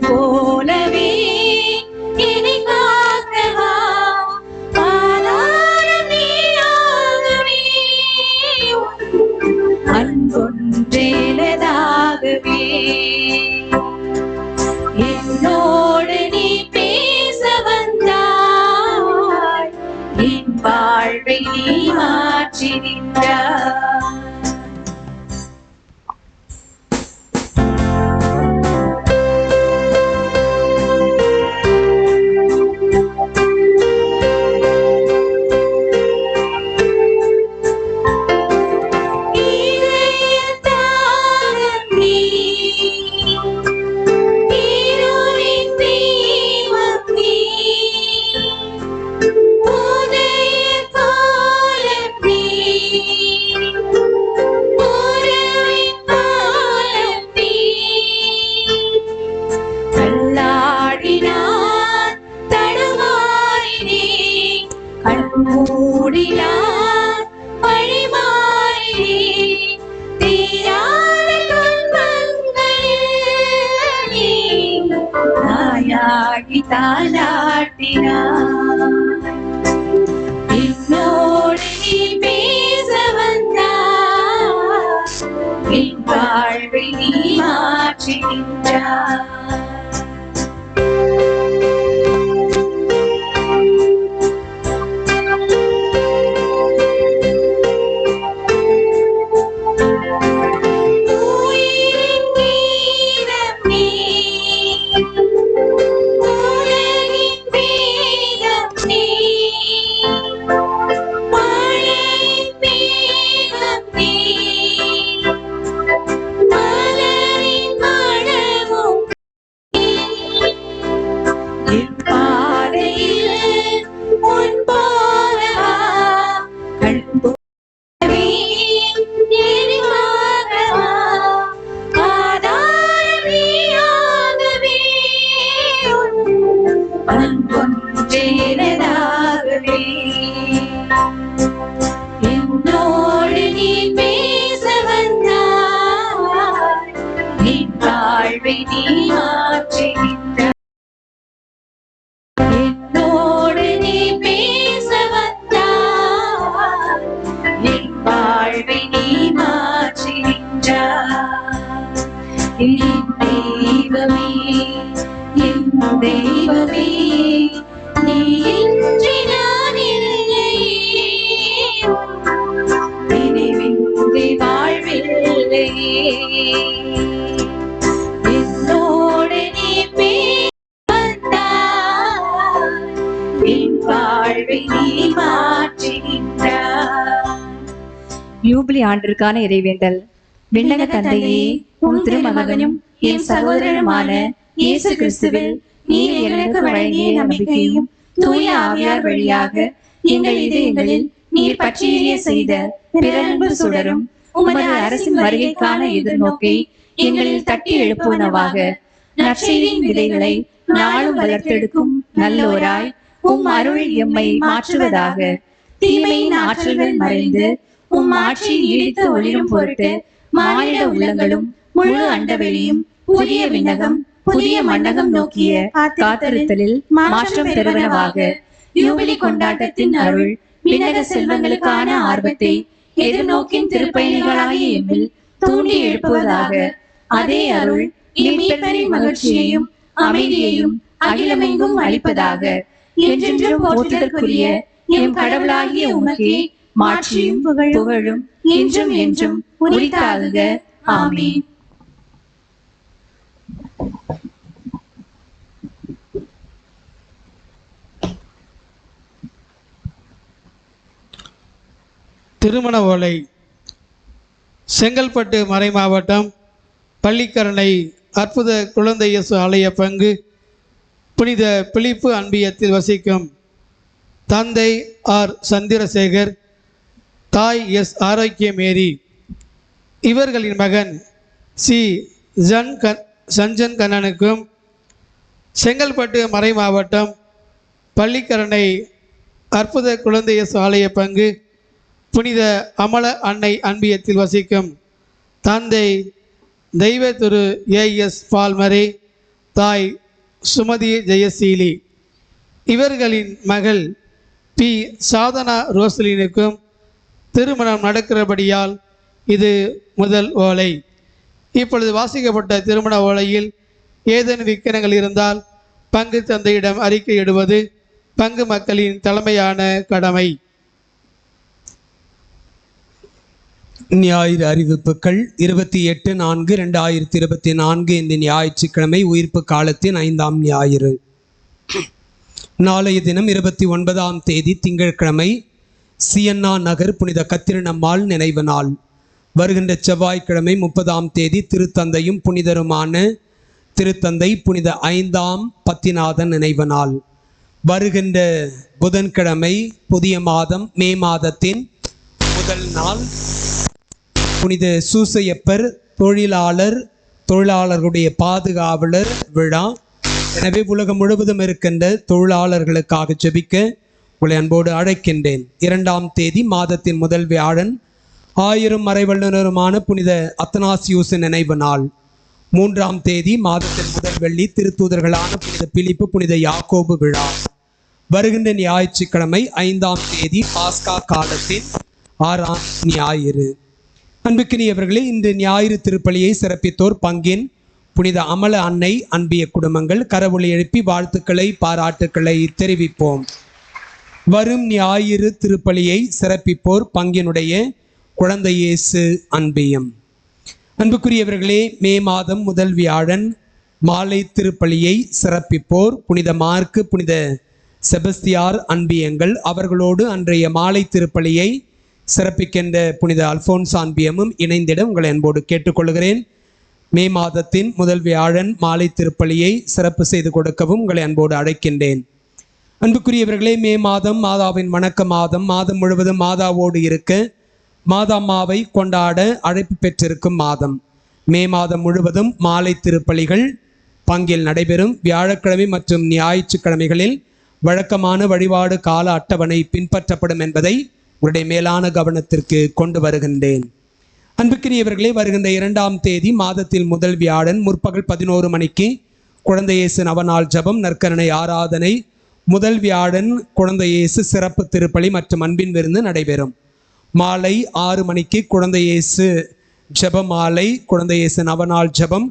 போலவே என்னை காக்கவா, ஆதாரம் நீயாகவே, அன்பொன்றேனதாகவே. என்னோடு நீ பேச வந்தாய், என் வாழ்வை நீ மாற்றி நின்றாய். மூடினார் வழிமாறி தீராத துன்பங்களில் நீ தாயாகி தாலாட்டினார். என்னோடு நீ பேச வந்தாய், என் வாழ்வை நீ மாற்றி நின்றாய். தெய்வமே நீ இன்றி நான் இல்லை, நினைவின்றி வாழ்வில்லை. என்னோடு நீ வந்தாய், என் வாழ்வை நீ மாற்றுகின்றாய். யூபிலி ஆண்டிற்கான இறைவேண்டல். விண்ணக தந்தையே, உம் திருமகனும் என் சகோதரனுமான இயேசு கிறிஸ்துவில் நீர் எனக்கு வழங்கிய நம்பிக்கையும் தூய ஆவியார் வழியாக எங்கள் இதயங்களில் நீர் பற்றிய செய்த பிறன்பு சுடரும் உமது அரசின் வருகைக்கான எதிர்நோக்கை எங்களில் தட்டி எழுப்புவனவாக. நற்செய்தியின் விதைகளை நாளும் வளர்த்தெடுக்கும் நல்லோராய் உம் அருள் எம்மை மாற்றுவதாக. தீமையின் ஆற்றல்கள் மறைந்து உம் ஆட்சி நீடித்து ஒளிரும் பொருட்டு மானிட உள்ளங்களும் முழு அண்டவெளியும் புதிய விண்ணகம் புதிய மண்டகம் நோக்கிய காத்திருத்தலில் மாற்றம் பெறுவனவாக. யூபிலி கொண்டாட்டத்தின் அருள் விண்ணக செல்வங்களுக்கான ஆர்வத்தை எதிர்நோக்கின் திருப்பயணிகளாகிய எம்மில் தூண்டி எழுப்புவதாக. அதே அருள் மீட்பரின் மகிழ்ச்சியையும் அமைதியையும் அகிலமெங்கும் அளிப்பதாக. என்றென்றும் போற்றுதற்குரிய எம் கடவுளாகிய உமக்கே மாட்சியும் புகழும் என்றும் என்றும் உரித்தாகுக. ஆமென். திருமண ஓலை. செங்கல்பட்டு மறை மாவட்டம் பள்ளிக்கரணை அற்புத குழந்தை இயேசு ஆலய பங்கு புனித பிலிப்பு அன்பியத்தில் வசிக்கும் தந்தை ஆர் சந்திரசேகர், தாய் எஸ் ஆரோக்கியமேரி, இவர்களின் மகன் சி சஞ்சன் கண்ணனுக்கும் செங்கல்பட்டு மறை மாவட்டம் பள்ளிக்கரணை அற்புத குழந்தை இயேசு ஆலய பங்கு புனித அமல அன்னை அன்பியத்தில் வசிக்கும் தந்தை தெய்வ திரு ஏஎஸ் பால்மரே, தாய் சுமதி ஜெயசீலி, இவர்களின் மகள் பி சாதனா ரோசலினுக்கும் திருமணம் நடக்கிறபடியால் இது முதல் ஓலை. இப்பொழுது வாசிக்கப்பட்ட திருமண ஓலையில் ஏதேனும் விக்கிரங்கள் இருந்தால் பங்கு தந்தையிடம் அறிக்கையிடுவது பங்கு மக்களின் தலைமையான கடமை. ஞாயிறு அறிவிப்புகள். 28/4/2024 இந்த ஞாயிற்றுக்கிழமை உயிர்ப்பு காலத்தின் 5ஆம் ஞாயிறு. நாளைய தினம் 29ஆம் தேதி திங்கட்கிழமை சியன்னா நகர் புனித கத்திரினம்மாள் நினைவு நாள். வருகின்ற செவ்வாய்க்கிழமை 30ஆம் தேதி திருத்தந்தையும் புனிதருமான திருத்தந்தை புனித 5ஆம் பத்திநாதன் நினைவு நாள். வருகின்ற புதன்கிழமை புதிய மாதம் மே மாதத்தின் முதல் நாள் புனித சூசையப்பர் தொழிலாளர்களுடைய பாதுகாவலர் விழா. எனவே உலகம் முழுவதும் இருக்கின்ற தொழிலாளர்களுக்காக ஜெபிக்க உங்களை அன்போடு அழைக்கின்றேன். 2ஆம் தேதி மாதத்தின் முதல் வியாழன் 1000 மறைவல்லுநருமான புனித அத்தனாசியூசு நினைவு நாள். 3ஆம் தேதி மாதத்தின் முதல் வெள்ளி திருத்தூதர்களான புனித பிலிப்பு புனித யாக்கோபு விழா. வருகின்ற ஞாயிற்றுக்கிழமை 5ஆம் தேதி பாஸ்கா காலத்தின் 6ஆம் ஞாயிறு. அன்புக்கினியவர்களே, இன்று ஞாயிறு திருப்பலியை சிறப்பித்தோர் பங்கின் புனித அமல அன்னை அன்பிய குடும்பங்கள் கரவொலி எழுப்பி வாழ்த்துக்களை பாராட்டுக்களை தெரிவிப்போம். வரும் ஞாயிறு திருப்பலியை சிறப்பிப்போர் பங்கினுடைய குழந்தை இயேசு அன்பியம். அன்புக்குரியவர்களே, மே மாதம் முதல் வியாழன் மாலை திருப்பலியை சிறப்பிப்போர் புனித மார்க்கு புனித செபஸ்தியார் அன்பியங்கள். அவர்களோடு அன்றைய மாலை திருப்பலியை சிறப்பிக்கின்ற புனித அல்போன்ஸ் அன்பியமும் இணைந்திட உங்களை அன்போடு கேட்டுக்கொள்கிறேன். மே மாதத்தின் முதல் வியாழன் மாலை திருப்பலியை சிறப்பு செய்து கொடுக்கவும் உங்களை அன்போடு அழைக்கின்றேன். அன்புக்குரியவர்களே, மே மாதம் மாதாவின் வணக்க மாதம். மாதம் முழுவதும் மாதாவோடு இருக்க மாதாம்மாவை கொண்டாட அழைப்பு பெற்றிருக்கும் மாதம். மே மாதம் முழுவதும் மாலை திருப்பலிகள் பங்கில் நடைபெறும். வியாழக்கிழமை மற்றும் ஞாயிற்றுக்கிழமைகளில் வழக்கமான வழிபாடு கால அட்டவணை பின்பற்றப்படும் என்பதை உங்களுடைய மேலான கவனத்திற்கு கொண்டு வருகின்றேன். அன்புக்குரியவர்களே, வருகின்ற 2ஆம் தேதி மாதத்தில் முதல் வியாழன் முற்பகல் 11 மணிக்கு குழந்தை இயேசு நவநாள் ஜபம் நற்கருணை ஆராதனை. முதல் வியாழன் குழந்தை இயேசு சிறப்பு திருப்பலி மற்றும் அன்பின் விருந்து நடைபெறும். மாலை 6 மணிக்கு குழந்தை இயேசு ஜப மாலை, குழந்தை இயேசு நவநாள் ஜபம்,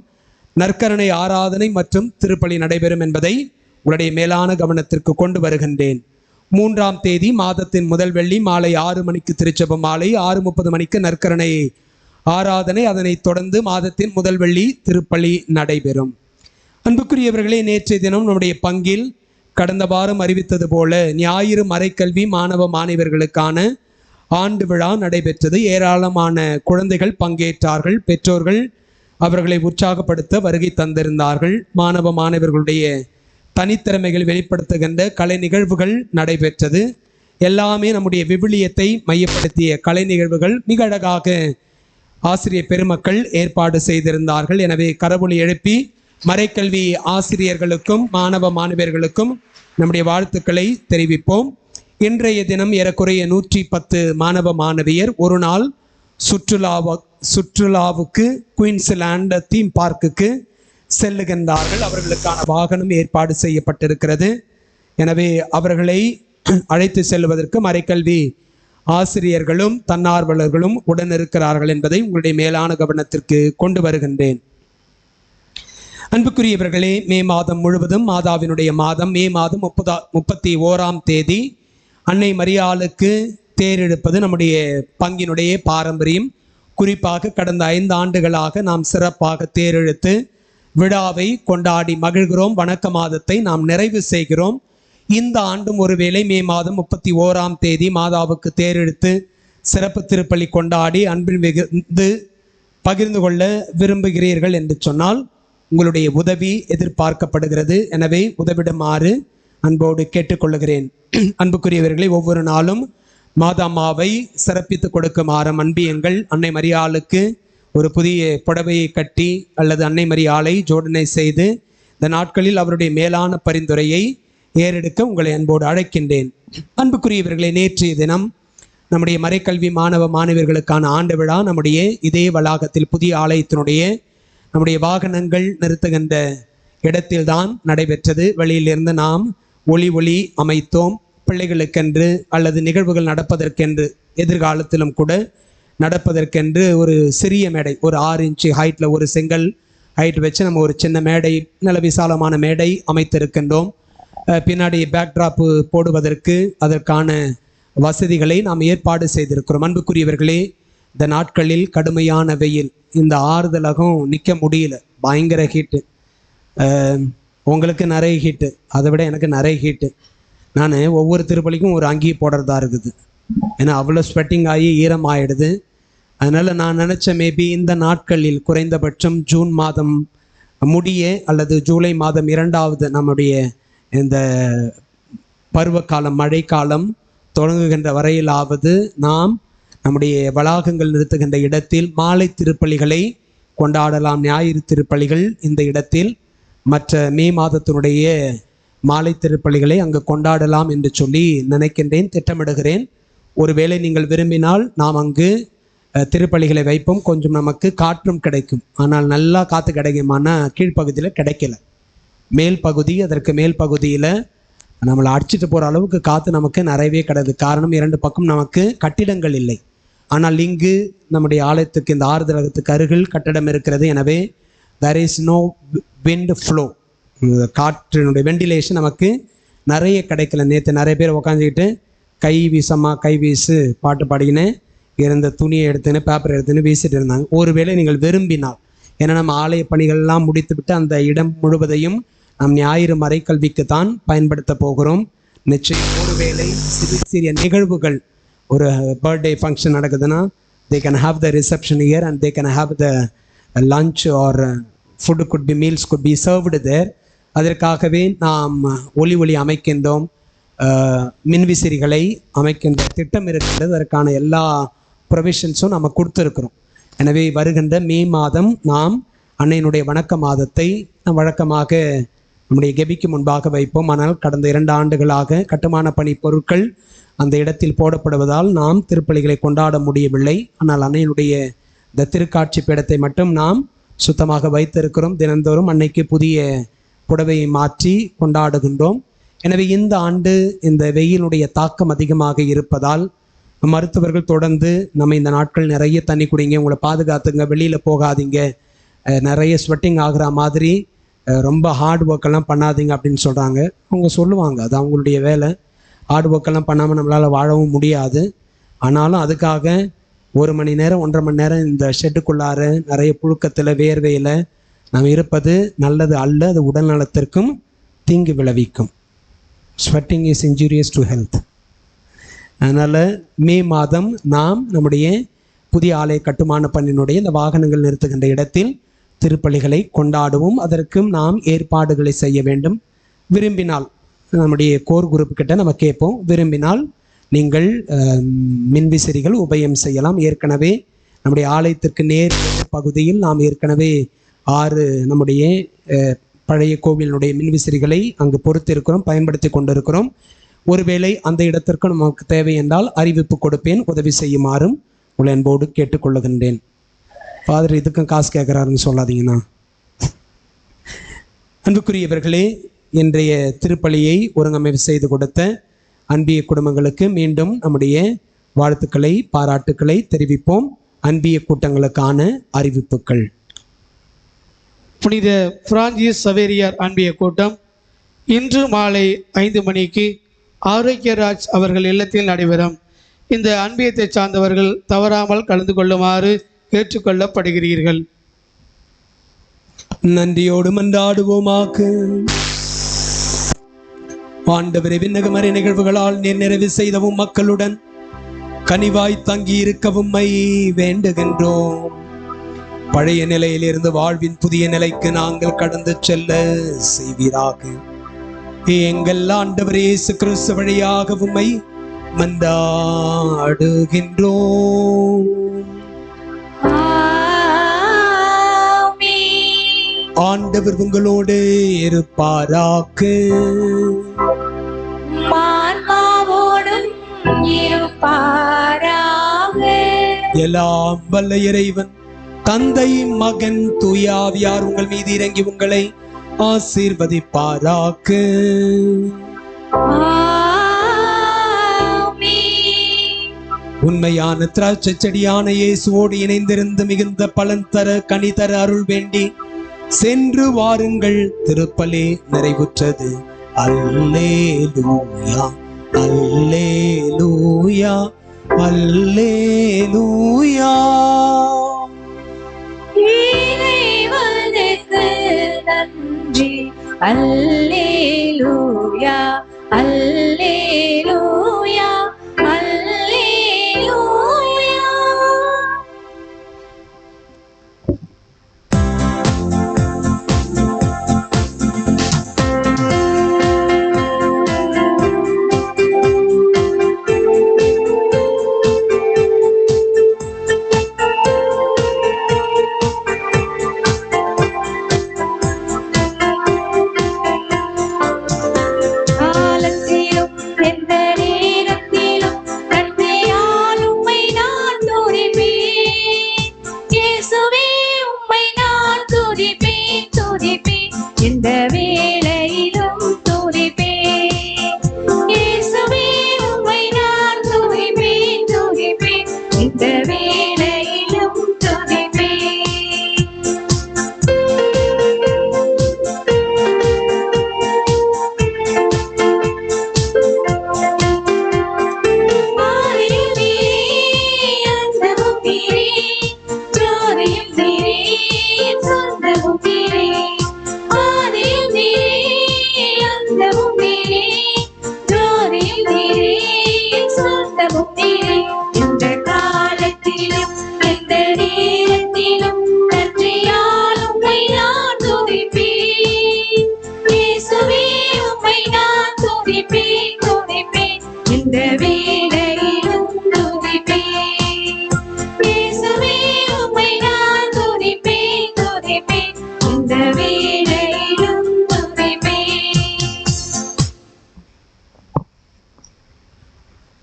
நற்கருணை ஆராதனை மற்றும் திருப்பலி நடைபெறும் என்பதை உங்களுடைய மேலான கவனத்திற்கு கொண்டு வருகின்றேன். 3ஆம் தேதி மாதத்தின் முதல் வெள்ளி மாலை 6 மணிக்கு திருச்செபம் மாலை, 6:30 மணிக்கு நற்கரணை ஆராதனை, அதனைத் தொடர்ந்து மாதத்தின் முதல் வெள்ளி திருப்பலி நடைபெறும். அன்புக்குரியவர்களே, நேற்றைய தினம் நம்முடைய பங்கில் கடந்த வாரம் அறிவித்தது போல ஞாயிறு மறைக்கல்வி மாணவ மாணவர்களுக்கான ஆண்டு விழா நடைபெற்றது. ஏராளமான குழந்தைகள் பங்கேற்றார்கள். பெற்றோர்கள் அவர்களை உற்சாகப்படுத்த வருகை தந்திருந்தார்கள். மாணவ மாணவர்களுடைய தனித்திறமைகள் வெளிப்படுத்துகின்ற கலை நிகழ்வுகள் நடைபெற்றது. எல்லாமே நம்முடைய விவிலியத்தை மையப்படுத்திய கலை நிகழ்வுகள் மிக அழகாக ஆசிரியர் பெருமக்கள் ஏற்பாடு செய்திருந்தார்கள். எனவே கரவொலி எழுப்பி மறைக்கல்வி ஆசிரியர்களுக்கும் மாணவ மாணவர்களுக்கும் நம்முடைய வாழ்த்துக்களை தெரிவிப்போம். இன்றைய தினம் ஏறக்குறைய 110 மாணவ மாணவியர் ஒரு நாள் சுற்றுலாவுக்கு குயின்ஸ்லாண்ட் தீம் பார்க்குக்கு செல்லுகின்றார்கள். அவர்களுக்கான வாகனம் ஏற்பாடு செய்யப்பட்டிருக்கிறது. எனவே அவர்களை அழைத்து செல்வதற்கு மறைக்கல்வி ஆசிரியர்களும் தன்னார்வலர்களும் உடனிருக்கிறார்கள் என்பதை உங்களுடைய மேலான கவனத்திற்கு கொண்டு வருகின்றேன். அன்புக்குரியவர்களே, மே மாதம் முழுவதும் மாதாவினுடைய மாதம். மே மாதம் 31ஆம் தேதி அன்னை மரியாளுக்கு தேரெடுப்பது நம்முடைய பங்கினுடைய பாரம்பரியம். குறிப்பாக கடந்த 5 ஆண்டுகளாக நாம் சிறப்பாக தேரெழுத்து விழாவை கொண்டாடி மகிழ்கிறோம். வணக்க மாதத்தை நாம் நிறைவு செய்கிறோம். இந்த ஆண்டும் ஒருவேளை மே மாதம் 31ஆம் தேதி மாதாவுக்கு தேரெடுத்து சிறப்பு திருப்பலி கொண்டாடி அன்பில் மிகுந்து பகிர்ந்து கொள்ள விரும்புகிறீர்கள் என்று சொன்னால் உங்களுடைய உதவி எதிர்பார்க்கப்படுகிறது. எனவே உதவிடுமாறு அன்போடு கேட்டுக்கொள்கிறேன். அன்புக்குரியவர்களை, ஒவ்வொரு நாளும் மாதாமாவை சிறப்பித்து கொடுக்குமாறு அன்பியங்கள் அன்னை மரியாளுக்கு ஒரு புதிய புடவையை கட்டி அல்லது அன்னை மரியாளை ஜோடனை செய்து இந்த நாட்களில் அவருடைய மேலான பரிந்துரையை ஏறெடுக்க உங்களை அன்போடு அழைக்கின்றேன். அன்புக்குரியவர்களே, நேற்றைய தினம் நம்முடைய மறைக்கல்வி மாணவ மாணவர்களுக்கான ஆண்டு விழா நம்முடைய இதே வளாகத்தில் புதிய ஆலயத்தினுடைய நம்முடைய வாகனங்கள் நிறுத்துகின்ற இடத்தில்தான் நடைபெற்றது. வெளியிலிருந்து நாம் ஒளி அமைத்தோம். பிள்ளைகளுக்கென்று அல்லது நிகழ்வுகள் நடப்பதற்கென்று எதிர்காலத்திலும் கூட நடப்பதற்கென்று ஒரு சிறிய மேடை, ஒரு 6 இன்ச்சு ஹைட்டில் ஒரு செங்கல் ஹைட் வச்சு நம்ம ஒரு சின்ன மேடை, நல்ல விசாலமான மேடை அமைத்திருக்கின்றோம். பின்னாடி பேக்ட்ராப்பு போடுவதற்கு அதற்கான வசதிகளை நாம் ஏற்பாடு செய்திருக்கிறோம். அன்புக்குரியவர்களே, இந்த நாட்களில் கடுமையான வெயில், இந்த ஆறுதலகம் நிற்க முடியல, பயங்கர ஹீட்டு. உங்களுக்கு நிறைய ஹீட்டு, அதை விட எனக்கு நிறைய ஹீட்டு. நான் ஒவ்வொரு திருப்பலிக்கும் ஒரு அங்கி போடுறதா இருக்குது. ஏன்னா அவ்வளோ ஸ்வெட்டிங் ஆகி ஈரம் ஆகிடுது. அதனால் நான் நினச்சேன் மேபி இந்த நாட்களில் குறைந்தபட்சம் ஜூன் மாதம் முடிய அல்லது ஜூலை மாதம் 2வது நம்முடைய இந்த பருவகாலம் மழைக்காலம் தொடங்குகின்ற வரையிலாவது நாம் நம்முடைய வளாகங்கள் நிறுத்துகின்ற இடத்தில் மாலை திருப்பலிகளை கொண்டாடலாம். ஞாயிறு திருப்பலிகள் இந்த இடத்தில், மற்ற மே மாதத்தினுடைய மாலை திருப்பலிகளை அங்கு கொண்டாடலாம் என்று சொல்லி நினைக்கின்றேன், திட்டமிடுகிறேன். ஒருவேளை நீங்கள் விரும்பினால் நாம் அங்கு திருப்பலிகளை வைப்போம். கொஞ்சம் நமக்கு காற்றும் கிடைக்கும். ஆனால் நல்லா காற்று கிடைக்குமானா கீழ்ப்பகுதியில் கிடைக்கல. மேல் பகுதி, அதற்கு மேல் பகுதியில் நம்மளை அடிச்சிட்டு போகிற அளவுக்கு காற்று நமக்கு நிறையவே கிடையாது. காரணம் 2 பக்கம் நமக்கு கட்டிடங்கள் இல்லை. ஆனால் இங்கு நம்முடைய ஆலயத்துக்கு இந்த ஆறுதலகத்துக்கு அருகில் கட்டடம் இருக்கிறது. எனவே there is no wind flow, காற்றினுடைய வெண்டிலேஷன் நமக்கு நிறைய கிடைக்கல. நேற்று நிறைய பேர் உக்காந்துக்கிட்டு கை வீசு பாட்டு பாடிக்கின்னு இருந்த துணியை எடுத்துன்னு பேப்பர் எடுத்துன்னு வீசிட்டு இருந்தாங்க. ஒருவேளை நீங்கள் விரும்பினால், ஏன்னா நம்ம ஆலய பணிகள்லாம் முடித்துவிட்டு அந்த இடம் முழுவதையும் நாம் ஞாயிறு மறைக்கல்விக்கு தான் பயன்படுத்த போகிறோம். நிச்சயம் ஒருவேளை சிறிய நிகழ்வுகள், ஒரு பர்த்டே ஃபங்க்ஷன் நடக்குதுன்னா they can have the reception here and they can have the lunch or food meals could be served there. அதற்காகவே நாம் ஒளி அமைக்கின்றோம், மின்விசிறிகளை அமைக்கின்ற திட்டம் இருக்கின்றது. அதற்கான எல்லா ப்ரொவிஷன்ஸும் நம்ம கொடுத்துருக்குறோம். எனவே வருகின்ற மே மாதம் நாம் அன்னையினுடைய வணக்க மாதத்தை வழக்கமாக நம்முடைய கெபிக்கு முன்பாக வைப்போம். ஆனால் கடந்த 2 ஆண்டுகளாக கட்டுமான பணி பொருட்கள் அந்த இடத்தில் போடப்படுவதால் நாம் திருப்பலிகளை கொண்டாட முடியவில்லை. ஆனால் அன்னையினுடைய இந்த திருக்காட்சி பீடத்தை மட்டும் நாம் சுத்தமாக வைத்திருக்கிறோம். தினந்தோறும் அன்னைக்கு புதிய புடவையை மாற்றி கொண்டாடுகின்றோம். எனவே இந்த ஆண்டு இந்த வெயிலுடைய தாக்கம் அதிகமாக இருப்பதால் மருத்துவர்கள் தொடர்ந்து நம்ம இந்த நாட்கள் நிறைய தண்ணி குடிங்க, உங்களை பாதுகாத்துங்க, வெளியில் போகாதீங்க, நிறைய ஸ்வெட்டிங் ஆகிற மாதிரி ரொம்ப ஹார்ட் ஒர்க்கெல்லாம் பண்ணாதீங்க அப்படின்னு சொல்கிறாங்க. அவங்க சொல்லுவாங்க, அது அவங்களுடைய வேலை. ஹார்ட் ஒர்க்கெல்லாம் பண்ணாமல் நம்மளால் வாழவும் முடியாது. ஆனாலும் அதுக்காக 1 மணி நேரம் 1.5 மணி நேரம் இந்த ஷெட்டுக்குள்ளார நிறைய புழுக்கத்தில் வேர்வையில் நாம் இருப்பது நல்லது அல்ல. அது உடல் நலத்திற்கும் தீங்கு விளைவிக்கும். Sweating is injurious to health. அதனால் மே மாதம் நாம் நம்முடைய புதிய ஆலய கட்டுமான பணியினுடைய இந்த வாகனங்கள் நிறுத்துகின்ற இடத்தில் திருப்பலிகளை கொண்டாடுவோம். அதற்கும் நாம் ஏற்பாடுகளை செய்ய வேண்டும். விரும்பினால் நம்முடைய கோர் குரூப் கிட்ட நம்ம கேட்போம். விரும்பினால் நீங்கள் மின்விசிறிகள் உபயம் செய்யலாம். ஏற்கனவே நம்முடைய ஆலயத்திற்கு நேர் பகுதியில் நாம் ஏற்கனவே 6 நம்முடைய பழைய கோவிலினுடைய மின்விசிறிகளை அங்கு பொறுத்திருக்கிறோம், பயன்படுத்தி கொண்டிருக்கிறோம். ஒருவேளை அந்த இடத்திற்கு நமக்கு தேவை என்றால் அறிவிப்பு கொடுப்பேன், உதவி செய்யுமாறும் உங்கள் அன்போடு கேட்டுக்கொள்ளுகின்றேன். ஃபாதர் இதுக்கும் காசு கேட்குறாருன்னு சொல்லாதீங்கண்ணா. அன்புக்குரியவர்களே, இன்றைய திருப்பலியை ஒருங்கமைப்பு செய்து கொடுத்த அன்பிய குடும்பங்களுக்கு மீண்டும் நம்முடைய வாழ்த்துக்களை பாராட்டுக்களை தெரிவிப்போம். அன்பிய கூட்டங்களுக்கான அறிவிப்புகள். புனித பிரான்சிஸ் சவேரியார் அன்பிய கூட்டம் இன்று மாலை 5 மணிக்கு ஆரோக்கியராஜ் அவர்கள் இல்லத்தில் நடைபெறும். இந்த அன்பியத்தை சார்ந்தவர்கள் தவறாமல் கலந்து கொள்ளுமாறு கேட்டுக்கொள்ளப்படுகிறீர்கள். நன்றியோடு மன்றாடுவோமாக. ஆண்டவரே, விண்ணகமறை நிகழ்வுகளால் நீர் நிறைவு செய்தவும் மக்களுடன் கனிவாய் தங்கி இருக்கவும் வேண்டுகின்றோம். பழைய நிலையிலிருந்து வாழ்வின் புதிய நிலைக்கு நாங்கள் கடந்து செல்ல செய்வீராக. எங்கள் ஆண்டவர் இயேசு கிறிஸ்து வழியாக உம்மை மன்றாடுகின்றோம். ஆண்டவர் உங்களோடு இருப்பாராக. எல்லாம் வல்ல இறைவன் தந்தை மகன் தூய ஆவியார் உங்கள் மீது இறங்கி உங்களை ஆசீர்வதிப்பாராக. உண்மையான திராட்சை செடியான இயேசுவோடு இணைந்திருந்து மிகுந்த பலன் தர கனி தர அருள் வேண்டி சென்று வாருங்கள். திருப்பலி நிறைவுற்றது. அல்லேலூயா, அல்லேலூயா, அல்லேலூயா. இறைவனுக்கு நன்றி. அல்லேலூயா, அல்லேலூயா, அல்லேலூயா.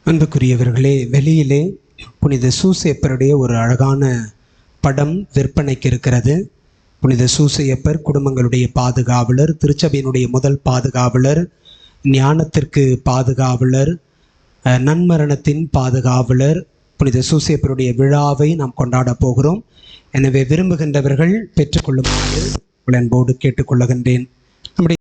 அன்புக்குரியவர்களே, வெளியிலே புனித சூசையப்பருடைய ஒரு அழகான படம் விற்பனைக்கு இருக்கிறது. புனித சூசையப்பர் குடும்பங்களுடைய பாதுகாவலர், திருச்சபையினுடைய முதல் பாதுகாவலர், ஞானத்திற்கு பாதுகாவலர், நன்மரணத்தின் பாதுகாவலர். புனித சூசையப்பருடைய விழாவை நாம் கொண்டாட போகிறோம். எனவே விரும்புகின்றவர்கள் பெற்றுக்கொள்ளுமாறு உங்களை அன்போடு கேட்டுக்கொள்ளுகின்றேன். நம்முடைய